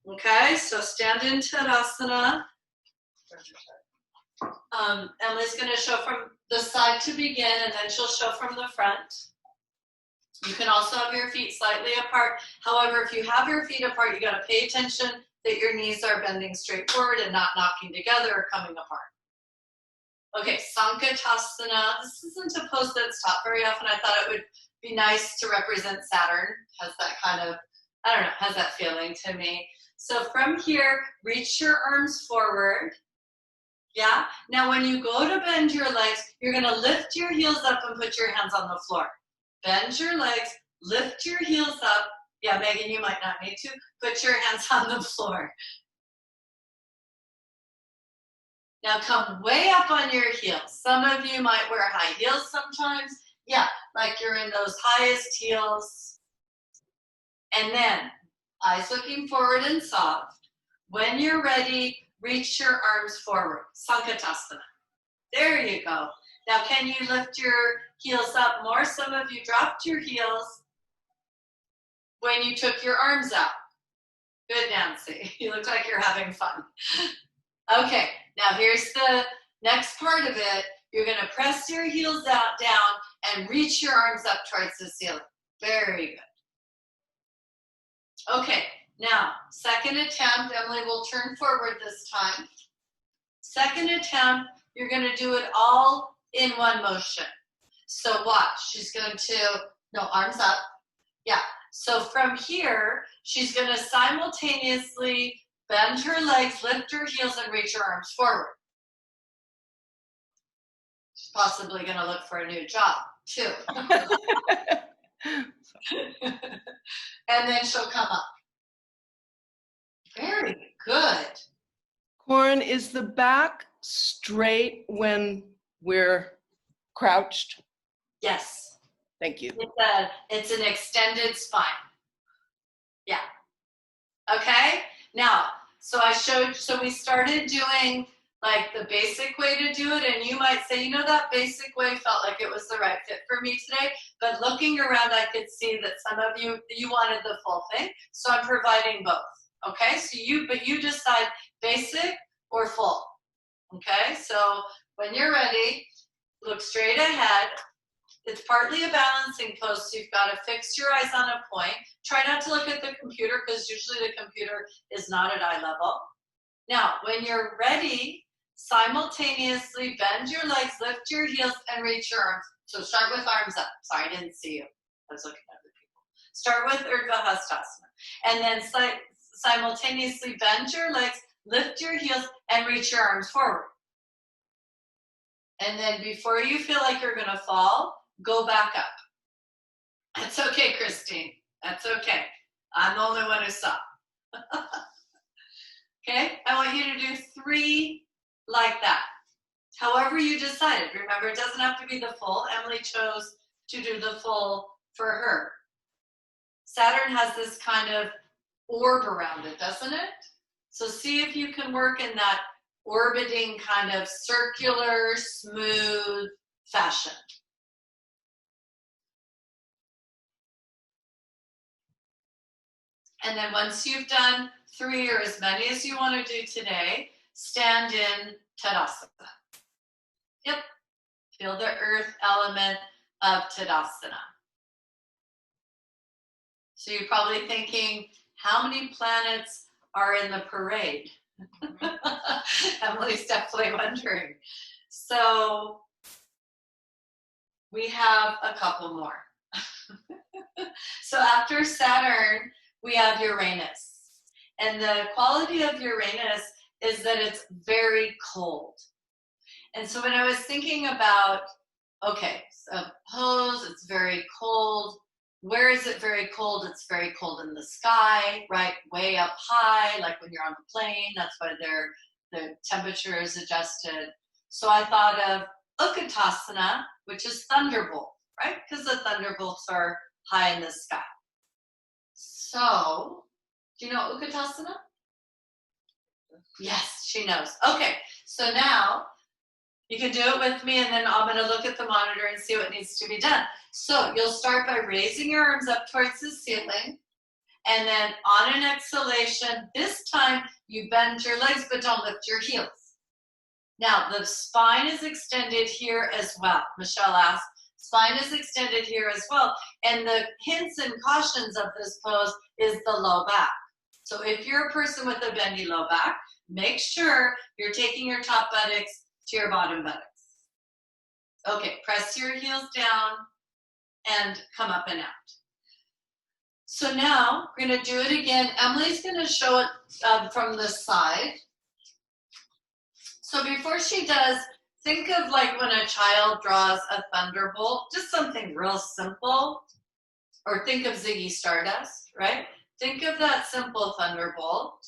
Speaker 1: Okay, so stand in Tadasana. Emily's going to show from the side to begin, and then she'll show from the front. You can also have your feet slightly apart. However, if you have your feet apart, you got to pay attention that your knees are bending straight forward and not knocking together or coming apart. Okay, Sanktasana. This isn't a pose that's taught very often. I thought it would be nice to represent Saturn. Has that kind of, I don't know, has that feeling to me. So from here, reach your arms forward. Yeah? Now when you go to bend your legs, you're going to lift your heels up and put your hands on the floor. Bend your legs, lift your heels up. Yeah, Megan, you might not need to. Put your hands on the floor. Now come way up on your heels. Some of you might wear high heels sometimes. Yeah, like you're in those highest heels. And then, eyes looking forward and soft. When you're ready, reach your arms forward. Sanktasana. There you go. Now can you lift your heels up more? Some of you dropped your heels when you took your arms out. Good, Nancy. You look like you're having fun. Okay, now here's the next part of it. You're going to press your heels out, down, and reach your arms up towards the ceiling. Very good. Okay, now, second attempt. Emily will turn forward this time. Second attempt, you're going to do it all in one motion. So watch. She's going to, no, arms up. Yeah. So from here, she's going to simultaneously bend her legs, lift her heels, and reach her arms forward. She's possibly going to look for a new job, too. And then she'll come up. Very good.
Speaker 2: Koren, is the back straight when we're crouched?
Speaker 1: Yes.
Speaker 2: Thank you.
Speaker 1: It's an extended spine. Yeah. Okay. Now, so we started doing like the basic way to do it, and you might say, you know, that basic way felt like it was the right fit for me today, but looking around, I could see that some of you wanted the full thing, so I'm providing both. Okay, so you decide basic or full. Okay, so when you're ready, look straight ahead. It's partly a balancing pose, so you've got to fix your eyes on a point. Try not to look at the computer, because usually the computer is not at eye level. Now, when you're ready, simultaneously bend your legs, lift your heels, and reach your arms. So start with arms up. Sorry, I didn't see you. I was looking at other people. Start with Urdhva-Hastasana. And then simultaneously bend your legs, lift your heels, and reach your arms forward. And then before you feel like you're going to fall, go back up. That's okay, Christine. That's okay. I'm the only one who saw. Okay, I want you to do 3 like that. However you decided. Remember, it doesn't have to be the full. Emily chose to do the full for her. Saturn has this kind of orb around it, doesn't it? So see if you can work in that orbiting kind of circular, smooth fashion. And then once you've done 3 or as many as you want to do today, stand in Tadasana. Yep. Feel the earth element of Tadasana. So you're probably thinking, how many planets are in the parade? Emily's definitely wondering. So we have a couple more. So after Saturn, we have Uranus. And the quality of Uranus is that it's very cold. And so when I was thinking about, okay, suppose it's very cold. Where is it very cold? It's very cold in the sky, right? Way up high, like when you're on a plane. That's why the temperature is adjusted. So I thought of Uktasana, which is thunderbolt, right? Because the thunderbolts are high in the sky. So, do you know Uktasana? Yes, she knows. Okay, so now you can do it with me, and then I'm going to look at the monitor and see what needs to be done. So you'll start by raising your arms up towards the ceiling, and then on an exhalation, this time you bend your legs, but don't lift your heels. Now, the spine is extended here as well. Michelle asked, spine is extended here as well. And the hints and cautions of this pose is the low back. So if you're a person with a bendy low back, make sure you're taking your top buttocks to your bottom buttocks. Okay, press your heels down and come up and out. So now we're going to do it again. Emily's going to show it from the side. So before she does, think of like when a child draws a thunderbolt, just something real simple. Or think of Ziggy Stardust, right? Think of that simple thunderbolt.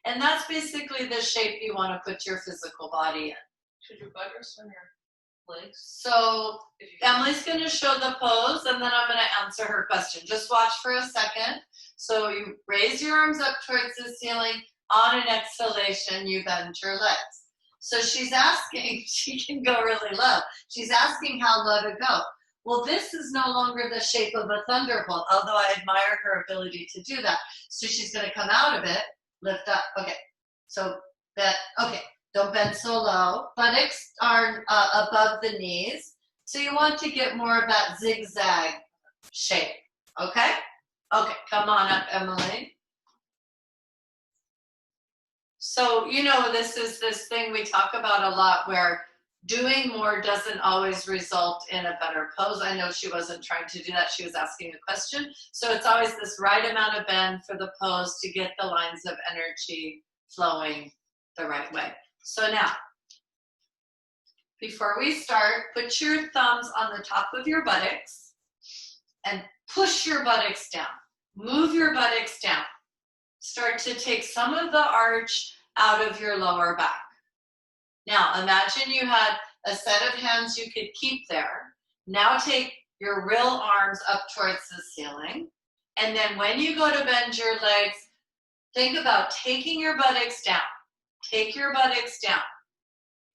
Speaker 1: And that's basically the shape you want to put your physical body in.
Speaker 2: Should you buttress on your legs?
Speaker 1: So Emily's going to show the pose, and then I'm going to answer her question. Just watch for a second. So you raise your arms up towards the ceiling. On an exhalation, you bend your legs. So she's asking, she can go really low. She's asking how low to go. Well, this is no longer the shape of a thunderbolt, although I admire her ability to do that. So she's going to come out of it, lift up. Okay, so that, okay, don't bend so low. Buttocks are above the knees. So you want to get more of that zigzag shape, okay? Okay, come on up, Emily. So, you know, this is this thing we talk about a lot where doing more doesn't always result in a better pose. I know she wasn't trying to do that. She was asking a question. So it's always this right amount of bend for the pose to get the lines of energy flowing the right way. So now, before we start, put your thumbs on the top of your buttocks and push your buttocks down. Move your buttocks down. Start to take some of the arch out of your lower back. Now, imagine you had a set of hands you could keep there. Now take your real arms up towards the ceiling. And then when you go to bend your legs, think about taking your buttocks down. Take your buttocks down.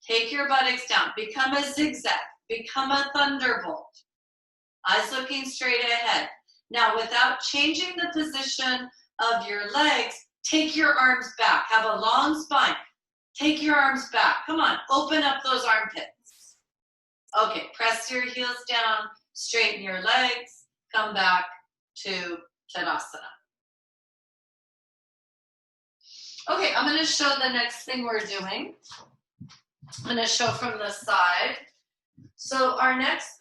Speaker 1: Take your buttocks down. Become a zigzag. Become a thunderbolt. Eyes looking straight ahead. Now, without changing the position of your legs, take your arms back. Have a long spine. Take your arms back. Come on, open up those armpits. Okay, press your heels down, straighten your legs, come back to Tadasana. Okay, I'm going to show the next thing we're doing. I'm going to show from the side. So our next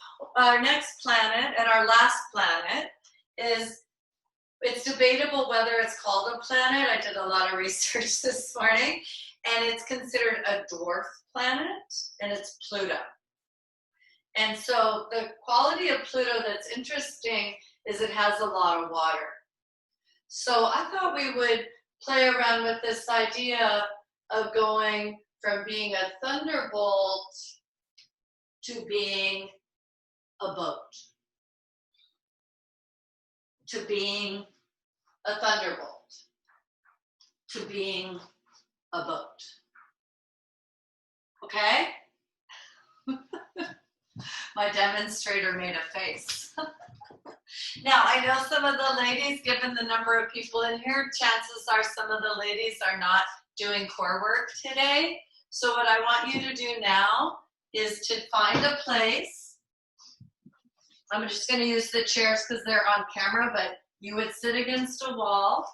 Speaker 1: planet and our last planet is, it's debatable whether it's called a planet. I did a lot of research this morning, and it's considered a dwarf planet, and it's Pluto. And so the quality of Pluto that's interesting is it has a lot of water. So I thought we would play around with this idea of going from being a thunderbolt to being a boat, to being a thunderbolt, to being a boat. Okay? My demonstrator made a face. Now, I know some of the ladies, given the number of people in here, chances are some of the ladies are not doing core work today. So what I want you to do now is to find a place. I'm just going to use the chairs because they're on camera, but you would sit against a wall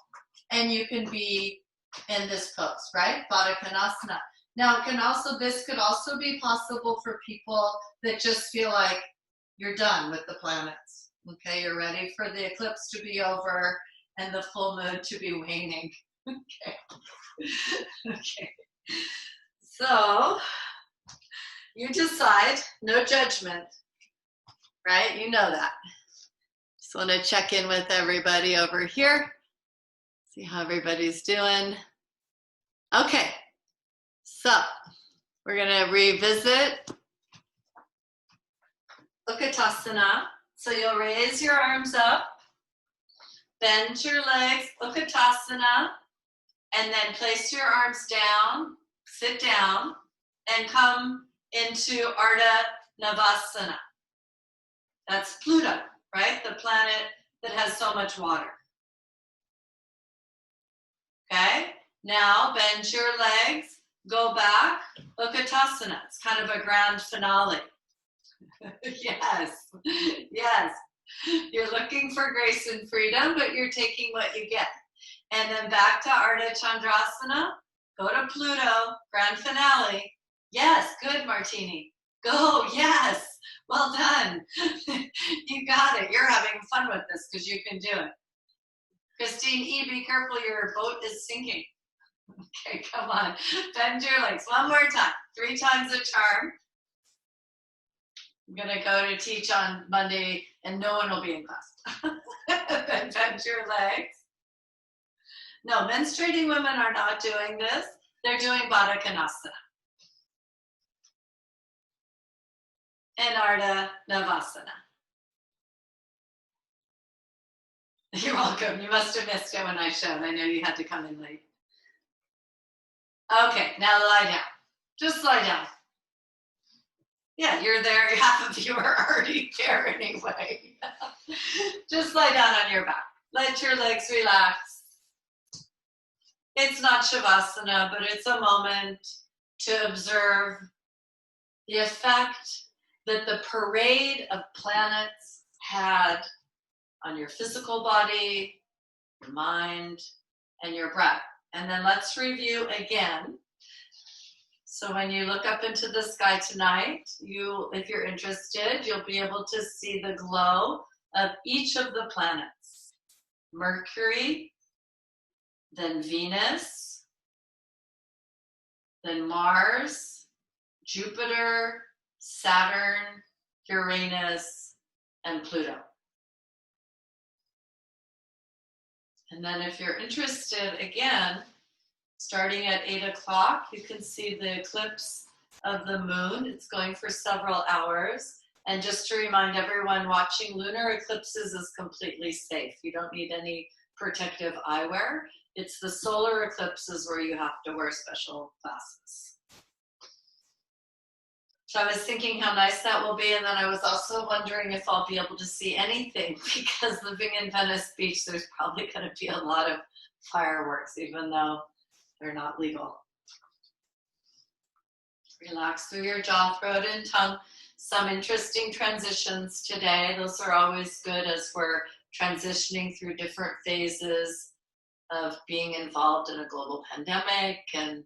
Speaker 1: and you can be in this pose, right? Trikonasana. Now, this could also be possible for people that just feel like you're done with the planets. Okay, you're ready for the eclipse to be over and the full moon to be waning. Okay. Okay. So, you decide, no judgment, right? You know that. Just want to check in with everybody over here. See how everybody's doing. Okay, so we're going to revisit Utthita. So you'll raise your arms up, bend your legs, Utthita, and then place your arms down, sit down, and come into Ardha Navasana. That's Pluto, right? The planet that has so much water. Okay, now bend your legs, go back, Utthita. It's kind of a grand finale. Yes, yes. You're looking for grace and freedom, but you're taking what you get. And then back to Ardha Chandrasana, go to Pluto, grand finale. Yes, good, Martini. Go, yes, well done. You got it. You're having fun with this because you can do it. Christine E., be careful, your boat is sinking. Okay, come on. Bend your legs. One more time. 3 times a charm. I'm going to go to teach on Monday, and no one will be in class. Then bend your legs. No, menstruating women are not doing this. They're doing Trikonasana. And Ardha Navasana. You're welcome. You must have missed it when I showed. I know you had to come in late. Okay, now lie down. Just lie down. Yeah, you're there. Half of you are already there anyway. Just lie down on your back. Let your legs relax. It's not Shavasana, but it's a moment to observe the effect that the parade of planets had on your physical body, your mind, and your breath. And then let's review again. So when you look up into the sky tonight, if you're interested, you'll be able to see the glow of each of the planets. Mercury, then Venus, then Mars, Jupiter, Saturn, Uranus, and Pluto. And then if you're interested, again, starting at 8 o'clock, you can see the eclipse of the moon. It's going for several hours. And just to remind everyone watching, lunar eclipses is completely safe. You don't need any protective eyewear. It's the solar eclipses where you have to wear special glasses. So I was thinking how nice that will be, and then I was also wondering if I'll be able to see anything, because living in Venice Beach, there's probably going to be a lot of fireworks, even though they're not legal. Relax through your jaw, throat, and tongue. Some interesting transitions today. Those are always good as we're transitioning through different phases of being involved in a global pandemic, and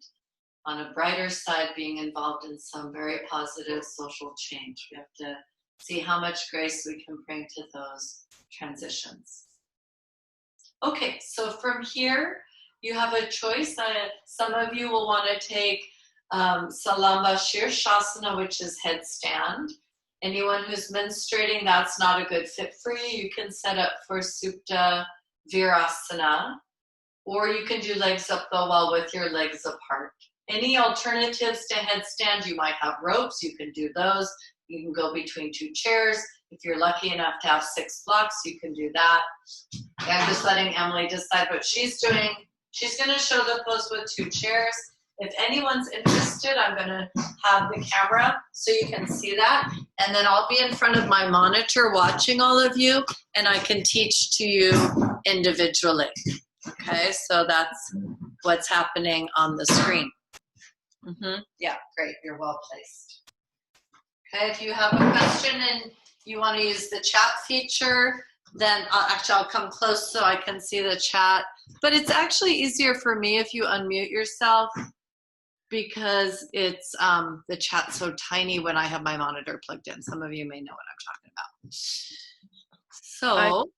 Speaker 1: on a brighter side, being involved in some very positive social change. We have to see how much grace we can bring to those transitions. Okay, so from here, you have a choice. Some of you will want to take Salamba Shirshasana, which is headstand. Anyone who's menstruating, that's not a good fit for you. You can set up for Supta Virasana, or you can do legs up the wall with your legs apart. Any alternatives to headstand? You might have ropes, you can do those. You can go between 2 chairs. If you're lucky enough to have 6 blocks, you can do that. I'm just letting Emily decide what she's doing. She's going to show the pose with 2 chairs. If anyone's interested, I'm going to have the camera so you can see that. And then I'll be in front of my monitor watching all of you, and I can teach to you individually. Okay, so that's what's happening on the screen. Yeah, great. You're well placed. Okay, if you have a question and you want to use the chat feature, then I'll come close so I can see the chat. But it's actually easier for me if you unmute yourself, because it's the chat's so tiny when I have my monitor plugged in. Some of you may know what I'm talking about. So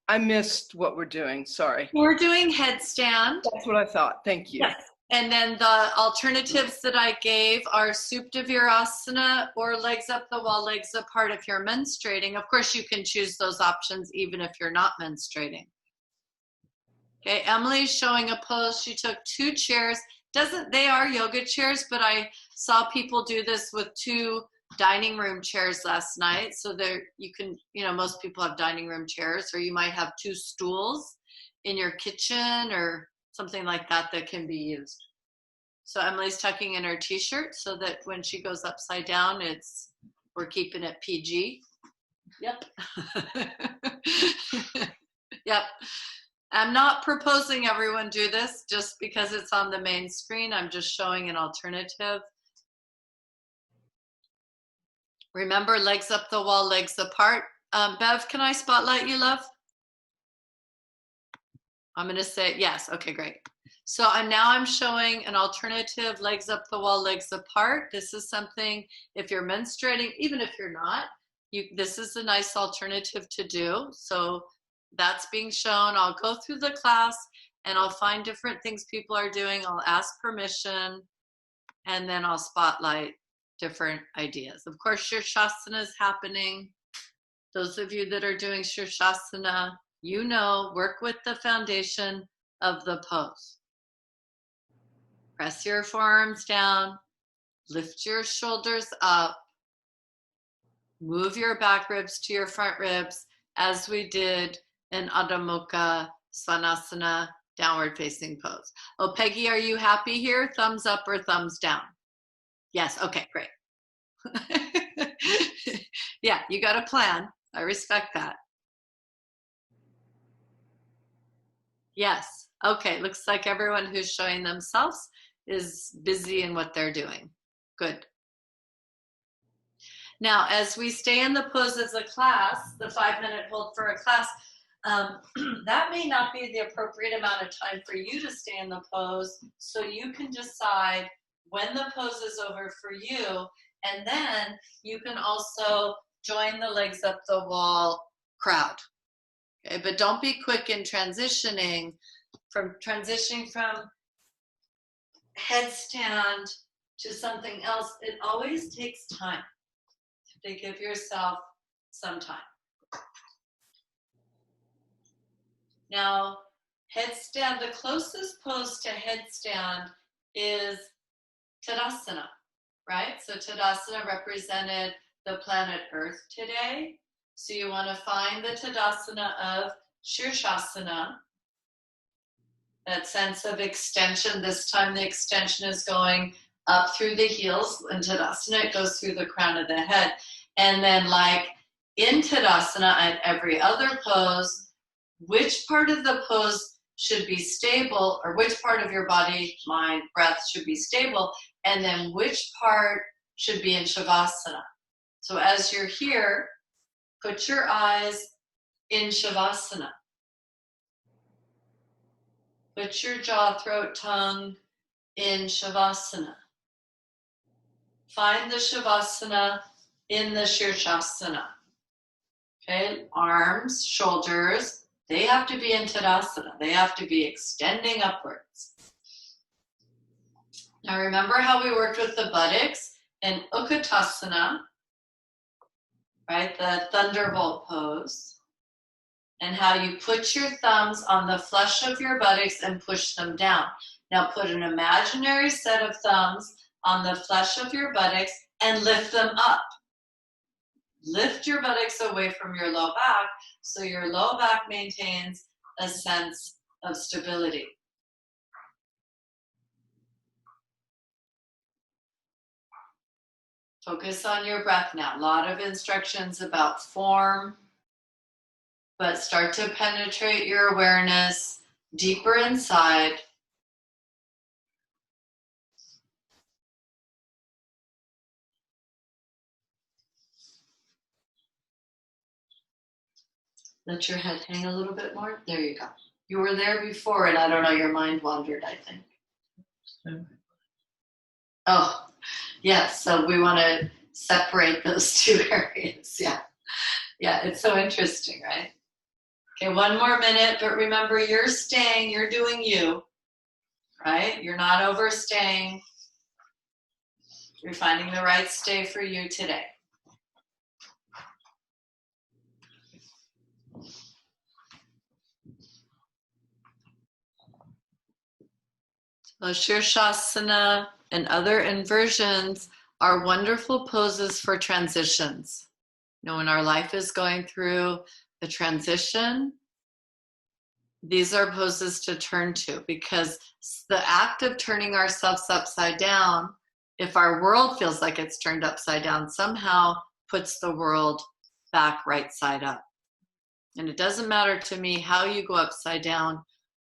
Speaker 3: I missed what we're doing. Sorry.
Speaker 1: We're doing headstand.
Speaker 3: That's what I thought. Thank you.
Speaker 1: Yes. And then the alternatives that I gave are Supta Virasana or legs up the wall, legs apart if you're menstruating. Of course, you can choose those options even if you're not menstruating. Okay, Emily's showing a pose. She took 2 chairs. They are yoga chairs, but I saw people do this with 2 dining room chairs last night. So there you can, most people have dining room chairs, or you might have 2 stools in your kitchen or something like that that can be used. So Emily's tucking in her t-shirt so that when she goes upside down, we're keeping it PG. Yep. Yep. I'm not proposing everyone do this just because it's on the main screen. I'm just showing an alternative. Remember, legs up the wall, legs apart. Bev, can I spotlight you, love? I'm going to say yes. Okay, great. So I'm showing an alternative, legs up the wall, legs apart. This is something, if you're menstruating, even if you're not, this is a nice alternative to do. So that's being shown. I'll go through the class and I'll find different things people are doing. I'll ask permission, and then I'll spotlight different ideas. Of course, Shirshasana is happening. Those of you that are doing Shirshasana, work with the foundation of the pose. Press your forearms down, lift your shoulders up, move your back ribs to your front ribs, as we did in Adho Mukha Svanasana, downward facing pose. Oh, Peggy, are you happy here? Thumbs up or thumbs down? Yes, okay, great. Yeah, you got a plan. I respect that. Yes, okay, looks like everyone who's showing themselves is busy in what they're doing. Good. Now, as we stay in the pose as a class, the 5-minute hold for a class, that may not be the appropriate amount of time for you to stay in the pose, so you can decide when the pose is over for you, and then you can also join the legs up the wall crowd. Okay, but don't be quick in transitioning from headstand to something else. It always takes time to give yourself some time. Now, headstand, the closest pose to headstand is Tadasana, right? So Tadasana represented the planet Earth today. So you want to find the Tadasana of Shirshasana, that sense of extension. This time the extension is going up through the heels. In Tadasana, it goes through the crown of the head. And then, like in Tadasana and every other pose, which part of the pose should be stable, or which part of your body, mind, breath should be stable, and then which part should be in Shavasana. So as you're here, put your eyes in Shavasana. Put your jaw, throat, tongue in Shavasana. Find the Shavasana in the Shirshasana. Okay, arms, shoulders, they have to be in Tadasana. They have to be extending upwards. Now remember how we worked with the buttocks in Utthita, right? The thunderbolt pose. And how you put your thumbs on the flesh of your buttocks and push them down. Now put an imaginary set of thumbs on the flesh of your buttocks and lift them up. Lift your buttocks away from your low back so your low back maintains a sense of stability. Focus on your breath now. A lot of instructions about form, but start to penetrate your awareness deeper inside. Let your head hang a little bit more. There you go. You were there before, and I don't know, your mind wandered, I think. Oh, yes. So we want to separate those two areas. Yeah. Yeah, it's so interesting, right? Okay, one more minute, but remember, you're staying, you're doing you, right? You're not overstaying. You're finding the right stay for you today. So Shirshasana and other inversions are wonderful poses for transitions. You know, when our life is going through a transition, these are poses to turn to, because the act of turning ourselves upside down, if our world feels like it's turned upside down, somehow puts the world back right side up. And it doesn't matter to me how you go upside down.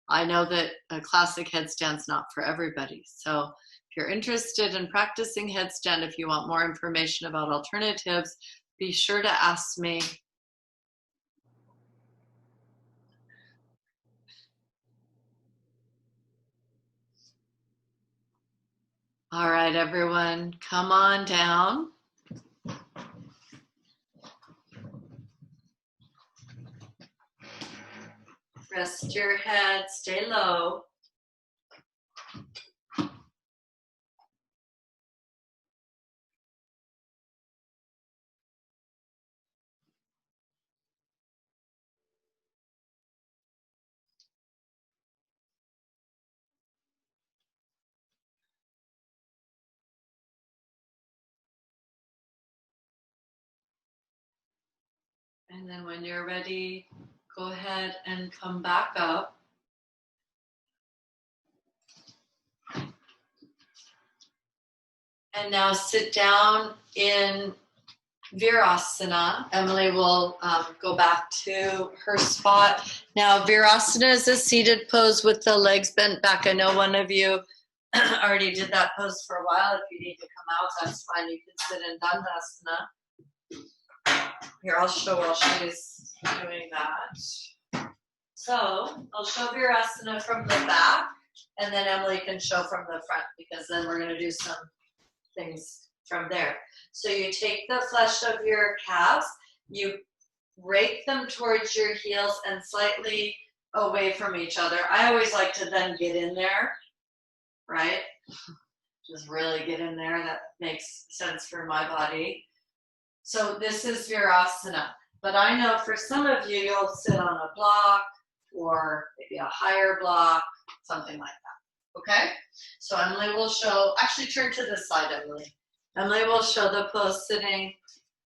Speaker 1: I know that a classic headstand's not for everybody. So if you're interested in practicing headstand, if you want more information about alternatives, be sure to ask me. All right, everyone, come on down. Rest your head, stay low. And then when you're ready, go ahead and come back up. And now sit down in Virasana. Emily will go back to her spot. Now, Virasana is a seated pose with the legs bent back. I know one of you already did that pose for a while. If you need to come out, that's fine. You can sit in Dandasana. Here, I'll show while she's doing that. So I'll show Virasana from the back, and then Emily can show from the front, because then we're going to do some things from there. So you take the flesh of your calves, you rake them towards your heels and slightly away from each other. I always like to then get in there, right? Just really get in there. That makes sense for my body. So this is Virasana. But I know for some of you, you'll sit on a block or maybe a higher block, something like that. Okay? So Emily will show, actually turn to this side, Emily. Emily will show the pose sitting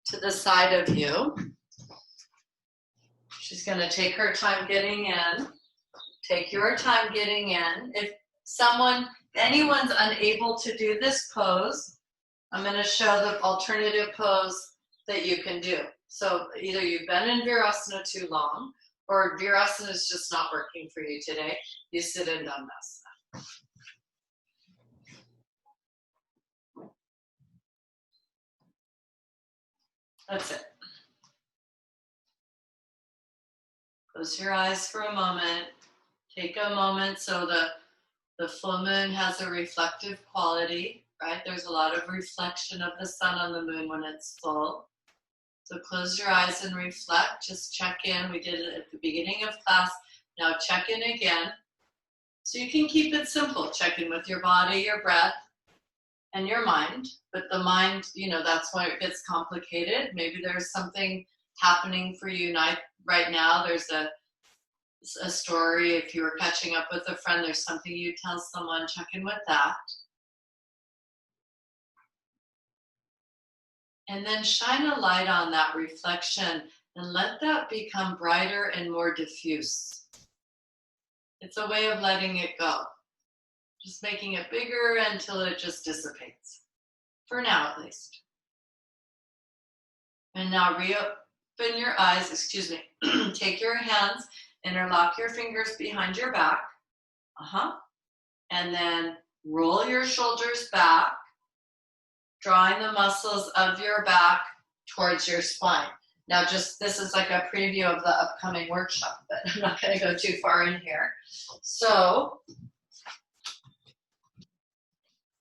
Speaker 1: to the side of you. She's going to take her time getting in. Take your time getting in. If anyone's unable to do this pose, I'm going to show the alternative pose that you can do. So either you've been in Virasana too long, or Virasana is just not working for you today. You sit in Dandasana. That's it. Close your eyes for a moment. Take a moment. So the full moon has a reflective quality, right? There's a lot of reflection of the sun on the moon when it's full. So close your eyes and reflect. Just check in. We did it at the beginning of class. Now check in again. So you can keep it simple. Check in with your body, your breath, and your mind. But the mind, that's when it gets complicated. Maybe there's something happening for you right now. There's a story. If you were catching up with a friend, there's something you tell someone. Check in with that. And then shine a light on that reflection and let that become brighter and more diffuse. It's a way of letting it go. Just making it bigger until it just dissipates. For now, at least. And now reopen your eyes, excuse me. Take your hands, interlock your fingers behind your back. And then roll your shoulders back, drawing the muscles of your back towards your spine. Now this is like a preview of the upcoming workshop, but I'm not going to go too far in here. So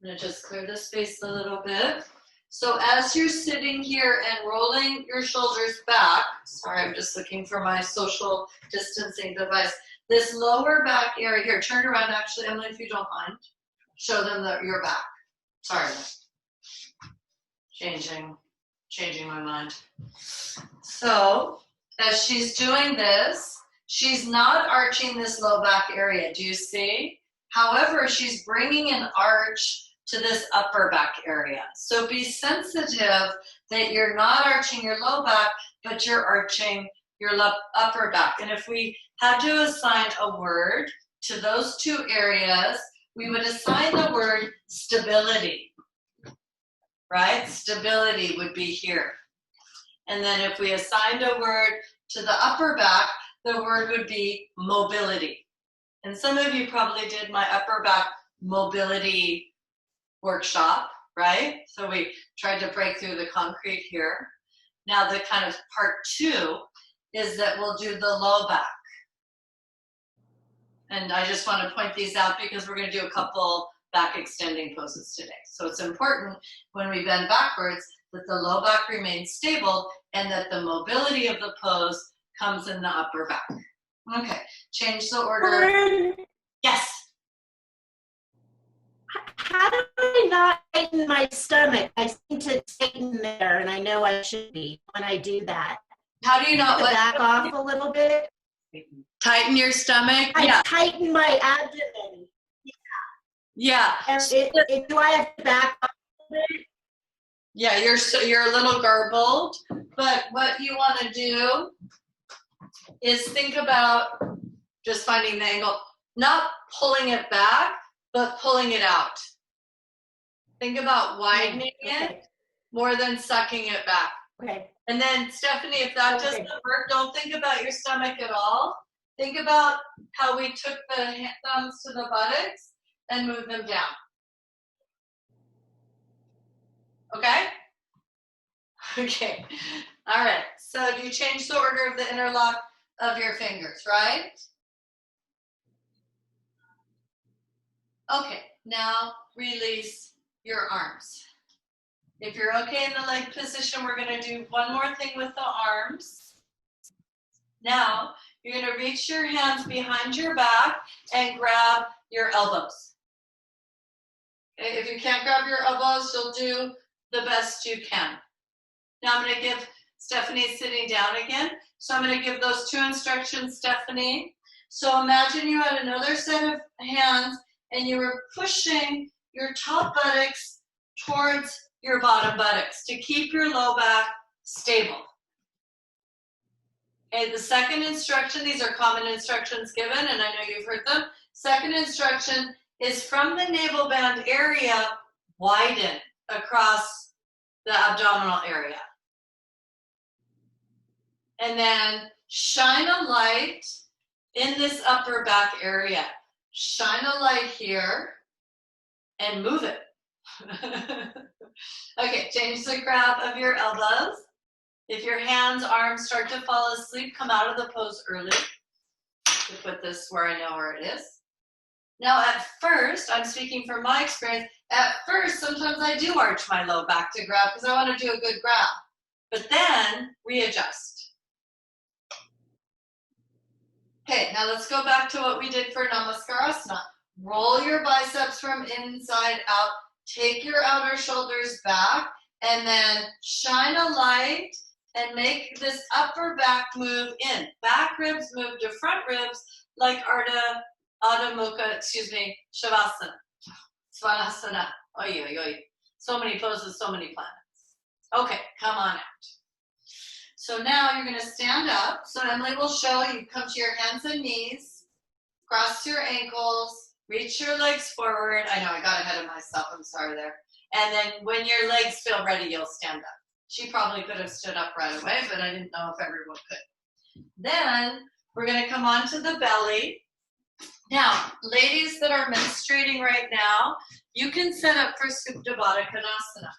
Speaker 1: I'm going to just clear the space a little bit. So as you're sitting here and rolling your shoulders back, sorry, I'm just looking for my social distancing device. This lower back area here, turn around actually, Emily, if you don't mind. Show them your back. Sorry. Changing my mind. So as she's doing this, she's not arching this low back area. Do you see? However, she's bringing an arch to this upper back area. So be sensitive that you're not arching your low back, but you're arching your upper back. And if we had to assign a word to those two areas, we would assign the word stability, right? Stability would be here. And then if we assigned a word to the upper back, the word would be mobility. And some of you probably did my upper back mobility workshop, right? So we tried to break through the concrete here. Now the kind of part 2 is that we'll do the low back. And I just want to point these out because we're going to do a couple back extending poses today. So it's important when we bend backwards that the low back remains stable and that the mobility of the pose comes in the upper back. Okay, change the order.
Speaker 4: Koren,
Speaker 1: Yes.
Speaker 4: how do I not tighten my stomach? I seem to tighten there, and I know I should be when I do that.
Speaker 1: How do you not
Speaker 4: Back off a little bit.
Speaker 1: tighten your stomach?
Speaker 4: I tighten my abdomen.
Speaker 1: Yeah.
Speaker 4: And do I have to back off a little bit?
Speaker 1: Yeah, you're a little garbled, but what you want to do is think about just finding the angle, not pulling it back, but pulling it out. Think about widening it more than sucking it back.
Speaker 4: Okay.
Speaker 1: And then, Stephanie, if that doesn't work, don't think about your stomach at all. Think about how we took the thumbs to the buttocks and moved them down. Okay? Okay. All right. So you change the order of the interlock of your fingers, right? Okay. Now release your arms. If you're okay in the leg position, we're going to do one more thing with the arms. Now, you're going to reach your hands behind your back and grab your elbows. Okay, if you can't grab your elbows, you'll do the best you can. Now I'm going to give Stephanie sitting down again. So I'm going to give those 2 instructions, Stephanie. So imagine you had another set of hands and you were pushing your top buttocks towards your bottom buttocks to keep your low back stable. Okay, the second instruction, these are common instructions given, and I know you've heard them. Second instruction is from the navel band area, widen across the abdominal area. And then shine a light in this upper back area. Shine a light here and move it. Okay, change the grab of your elbows. If your hands, arms start to fall asleep, come out of the pose early. To put this where I know where it is. Now at first, I'm speaking from my experience, at first sometimes I do arch my low back to grab because I want to do a good grab. But then readjust. Okay, now let's go back to what we did for Namaskar-asana. Roll your biceps from inside out, take your outer shoulders back, and then shine a light and make this upper back move in. Back ribs move to front ribs like Adho Mukha, Shavasana, Svanasana. Oy, oy, oy. So many poses, so many planets. Okay, come on out. So now you're going to stand up. So Emily will show you come to your hands and knees, cross your ankles, reach your legs forward. I know I got ahead of myself. I'm sorry there. And then when your legs feel ready, you'll stand up. She probably could have stood up right away, but I didn't know if everyone could. Then we're going to come onto the belly. Now, ladies that are menstruating right now, you can set up for Supta Baddha Konasana.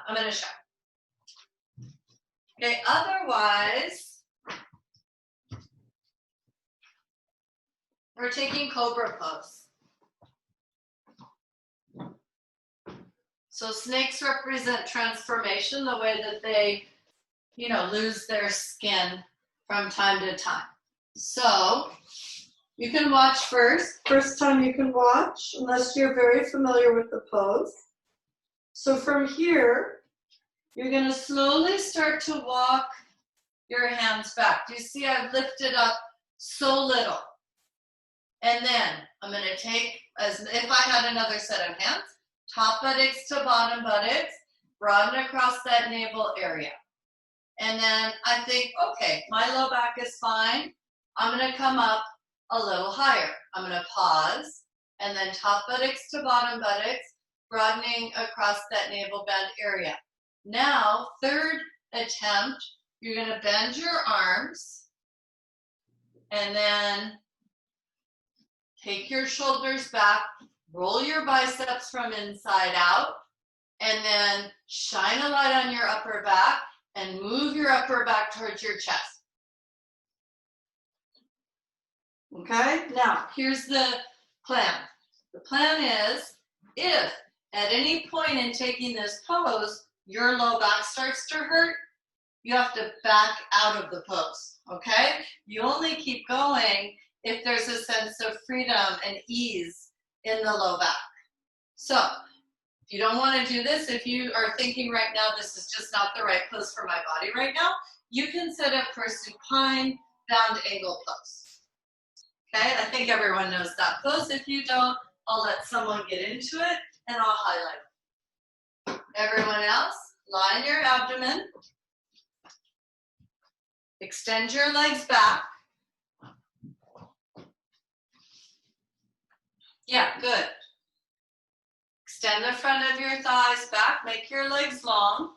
Speaker 1: I'm going to show. Okay, otherwise, we're taking Cobra pose. So snakes represent transformation, the way that they, lose their skin from time to time. So you can watch first time you can watch, unless you're very familiar with the pose. So from here, you're going to slowly start to walk your hands back. Do you see I've lifted up so little? And then I'm going to take, as if I had another set of hands, top buttocks to bottom buttocks, broaden across that navel area. And then I think, okay, my low back is fine. I'm going to come up a little higher. I'm going to pause, and then top buttocks to bottom buttocks, broadening across that navel band area. Now, third attempt, you're going to bend your arms, and then take your shoulders back, roll your biceps from inside out, and then shine a light on your upper back and move your upper back towards your chest. Okay, now here's the plan. The plan is, if at any point in taking this pose, your low back starts to hurt, you have to back out of the pose, okay? You only keep going if there's a sense of freedom and ease in the low back. So, if you don't want to do this, if you are thinking right now, this is just not the right pose for my body right now, you can set up for supine bound angle pose. Okay, I think everyone knows that pose. If you don't, I'll let someone get into it and I'll highlight it. Everyone else, line your abdomen. Extend your legs back. Yeah, good. Extend the front of your thighs back. Make your legs long.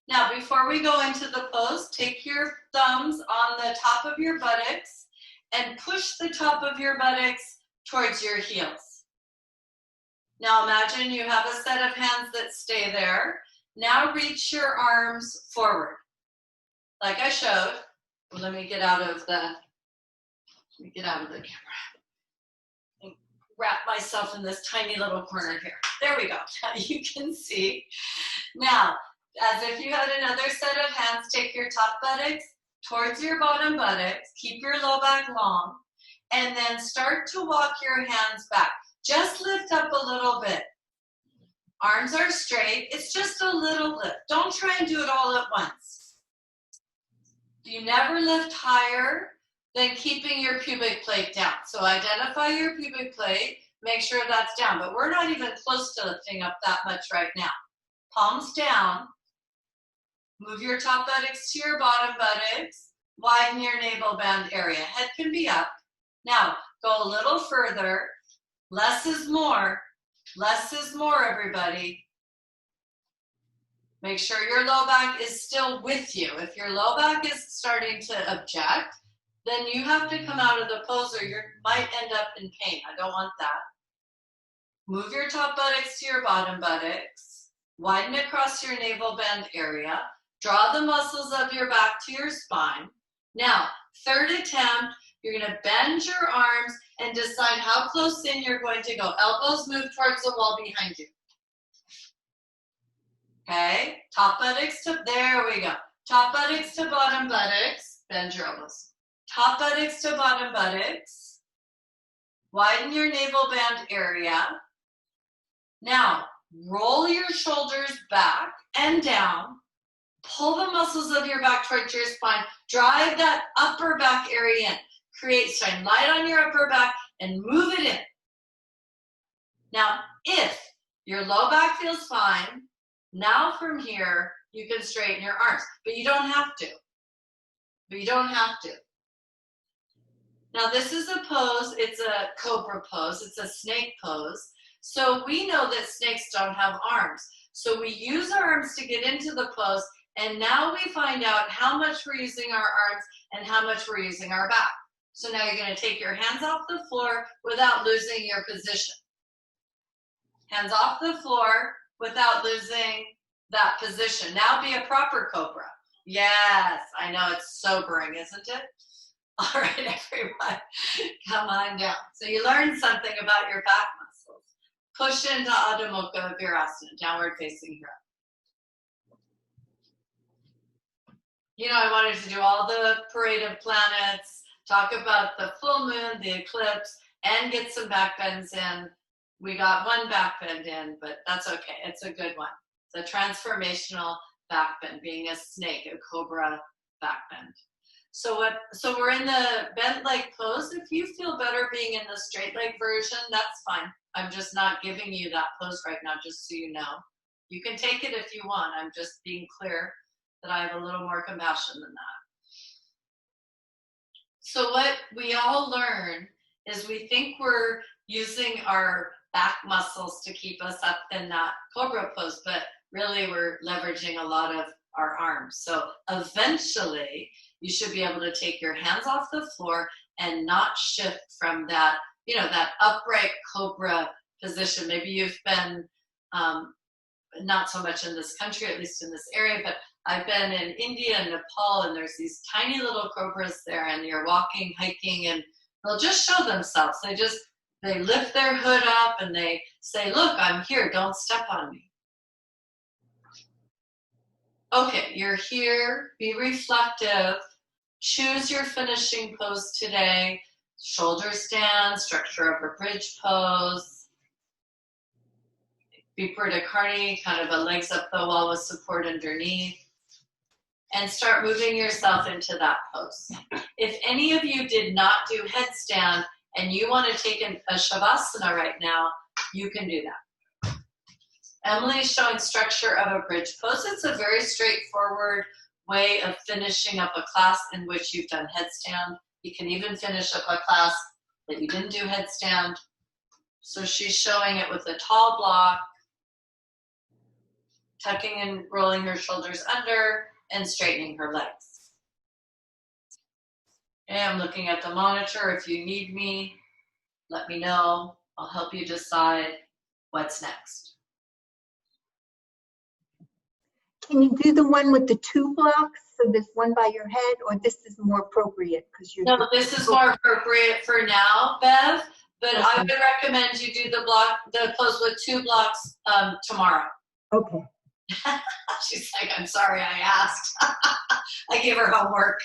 Speaker 1: Now, before we go into the pose, take your thumbs on the top of your buttocks and push the top of your buttocks towards your heels. Now, imagine you have a set of hands that stay there. Now, reach your arms forward. Like I showed. Let me get out of the camera. Wrap myself in this tiny little corner here. There we go. Now you can see. Now, as if you had another set of hands, take your top buttocks towards your bottom buttocks. Keep your low back long. And then start to walk your hands back. Just lift up a little bit. Arms are straight. It's just a little lift. Don't try and do it all at once. You never lift higher than keeping your pubic plate down. So identify your pubic plate, make sure that's down, but we're not even close to lifting up that much right now. Palms down, move your top buttocks to your bottom buttocks, widen your navel band area. Head can be up. Now, go a little further. Less is more. Less is more, everybody. Make sure your low back is still with you. If your low back is starting to object, then you have to come out of the pose or you might end up in pain. I don't want that. Move your top buttocks to your bottom buttocks. Widen across your navel band area. Draw the muscles of your back to your spine. Now, third attempt, you're going to bend your arms and decide how close in you're going to go. Elbows move towards the wall behind you. Okay, top buttocks to, there we go. Top buttocks to bottom buttocks. Bend your elbows. Top buttocks to bottom buttocks. Widen your navel band area. Now, roll your shoulders back and down. Pull the muscles of your back towards your spine. Drive that upper back area in. Shine light on your upper back and move it in. Now, if your low back feels fine, now from here, you can straighten your arms, but you don't have to. Now this is a pose, it's a cobra pose, it's a snake pose. So we know that snakes don't have arms. So we use our arms to get into the pose, and now we find out how much we're using our arms and how much we're using our back. So now you're going to take your hands off the floor without losing your position. Hands off the floor without losing that position. Now be a proper cobra. Yes, I know it's sobering, isn't it? All right, everyone, come on down. So you learned something about your back muscles. Push into Adho Mukha Virasana, downward facing hero. You know, I wanted to do all the parade of planets, talk about the full moon, the eclipse, and get some back bends in. We got one back bend in, but that's okay. It's a good one. It's a transformational back bend, being a snake, a cobra back bend. So we're in the bent leg pose. If you feel better being in the straight leg version, that's fine. I'm just not giving you that pose right now, just so you know. You can take it if you want. I'm just being clear that I have a little more compassion than that. So what we all learn is we think we're using our back muscles to keep us up in that cobra pose, but really we're leveraging a lot of our arms. So eventually you should be able to take your hands off the floor and not shift from that, you know, that upright cobra position. Maybe you've been, not so much in this country, at least in this area, but I've been in India and Nepal, and there's these tiny little cobras there, and you're walking, hiking, and they'll just show themselves. They lift their hood up and they say, look, I'm here, don't step on me. Okay, you're here, be reflective, choose your finishing pose today, shoulder stand, structure of a bridge pose, Viparita Karni, kind of a legs up the wall with support underneath, and start moving yourself into that pose. If any of you did not do headstand and you want to take a Shavasana right now, you can do that. Emily's showing structure of a bridge pose. It's a very straightforward way of finishing up a class in which you've done headstand. You can even finish up a class that you didn't do headstand. So she's showing it with a tall block, tucking and rolling her shoulders under and straightening her legs. Okay, I'm looking at the monitor. If you need me, let me know. I'll help you decide what's next.
Speaker 5: Can you do the one with the 2 blocks? So there's one by your head, or this is more appropriate because you're.
Speaker 1: No, this is more appropriate for now, Bev. But
Speaker 5: Okay.
Speaker 1: I would recommend you do the pose with 2 blocks tomorrow.
Speaker 5: Okay.
Speaker 1: She's like, I'm sorry I asked. I gave her homework.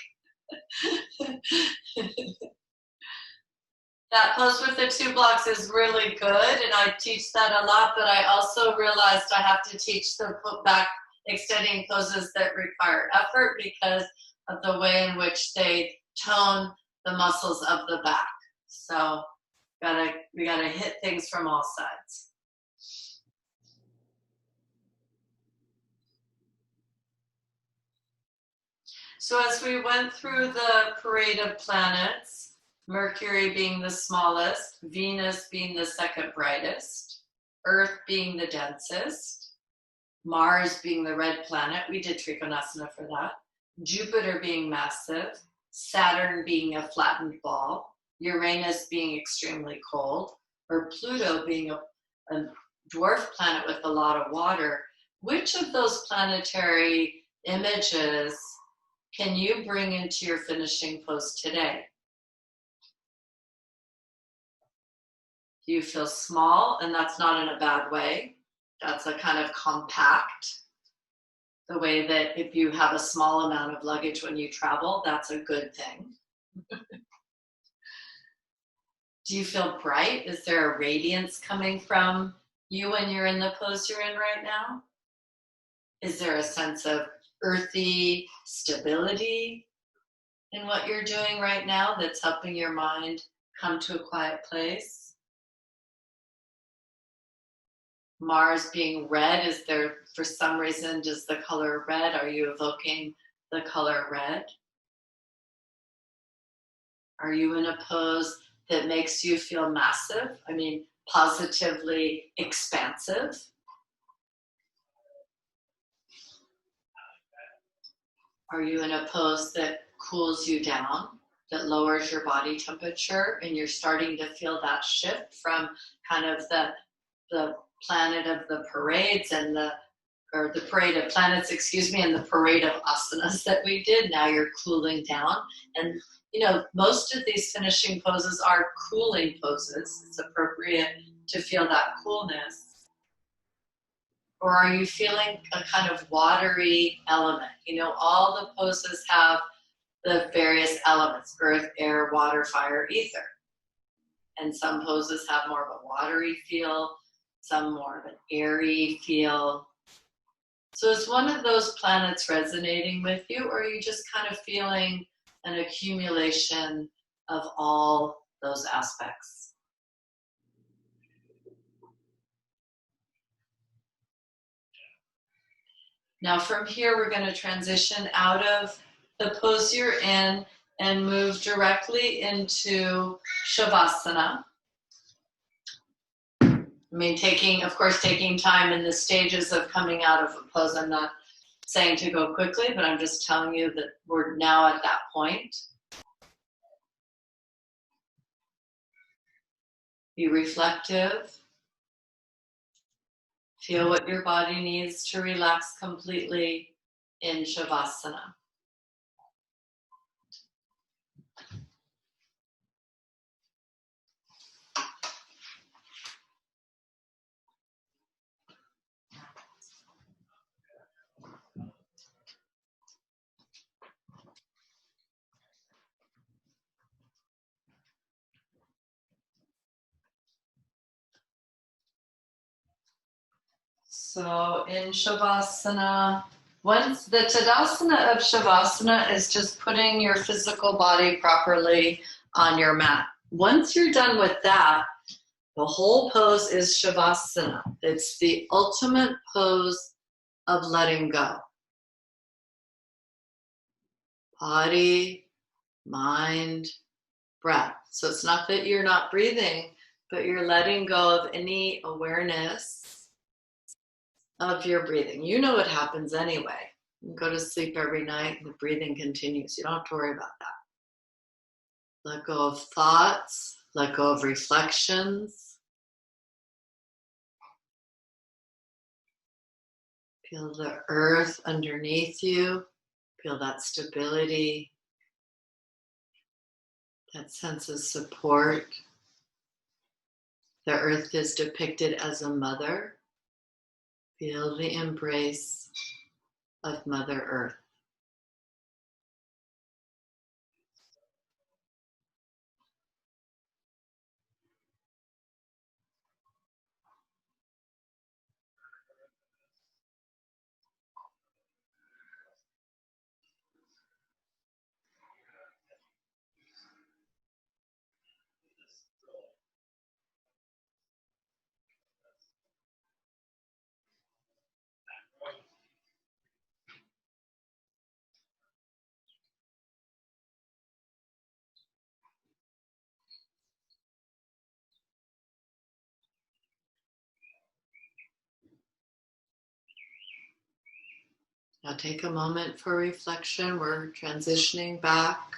Speaker 1: That pose with the 2 blocks is really good, and I teach that a lot, but I also realized I have to teach the back extending poses that require effort because of the way in which they tone the muscles of the back. So we gotta hit things from all sides. So as we went through the parade of planets, Mercury being the smallest, Venus being the second brightest, Earth being the densest, Mars being the red planet, we did Trikonasana for that, Jupiter being massive, Saturn being a flattened ball, Uranus being extremely cold, or Pluto being a dwarf planet with a lot of water. Which of those planetary images can you bring into your finishing pose today? Do you feel small? And that's not in a bad way. That's a kind of compact. The way that if you have a small amount of luggage when you travel, that's a good thing. Do you feel bright? Is there a radiance coming from you when you're in the pose you're in right now? Is there a sense of earthy stability in what you're doing right now that's helping your mind come to a quiet place? Mars being red, is there, for some reason, does the color red, are you evoking the color red? Are you in a pose that makes you feel massive? I mean, positively expansive? Are you in a pose that cools you down, that lowers your body temperature, and you're starting to feel that shift from kind of the planet of the parades and the parade of planets, excuse me, and the parade of asanas that we did. Now you're cooling down. And, you know, most of these finishing poses are cooling poses. It's appropriate to feel that coolness. Or are you feeling a kind of watery element? You know, all the poses have the various elements: earth, air, water, fire, ether. And some poses have more of a watery feel, some more of an airy feel. So is one of those planets resonating with you, or are you just kind of feeling an accumulation of all those aspects? Now from here, we're going to transition out of the pose you're in and move directly into Shavasana. I mean, of course, taking time in the stages of coming out of a pose. I'm not saying to go quickly, but I'm just telling you that we're now at that point. Be reflective. Feel what your body needs to relax completely in Shavasana. So in Shavasana, once the Tadasana of Shavasana is just putting your physical body properly on your mat. Once you're done with that, the whole pose is Shavasana. It's the ultimate pose of letting go. Body, mind, breath. So it's not that you're not breathing, but you're letting go of any awareness of your breathing. You know what happens anyway. You go to sleep every night and the breathing continues. You don't have to worry about that. Let go of thoughts, let go of reflections. Feel the earth underneath you. Feel that stability, that sense of support. The earth is depicted as a mother. Feel the embrace of Mother Earth. Now take a moment for reflection. We're transitioning back.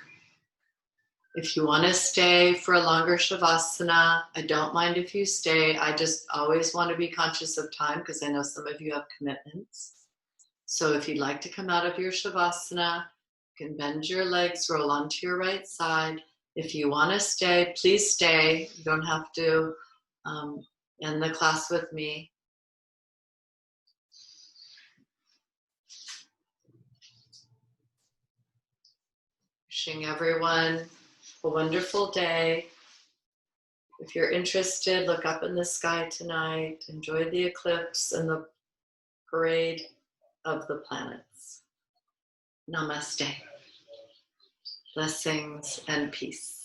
Speaker 1: If you want to stay for a longer Shavasana, I don't mind if you stay. I just always want to be conscious of time because I know some of you have commitments. So if you'd like to come out of your Shavasana, you can bend your legs, roll onto your right side. If you want to stay, please stay. You don't have to end the class with me. Wishing everyone a wonderful day. If you're interested, look up in the sky tonight. Enjoy the eclipse and the parade of the planets. Namaste. Blessings and peace.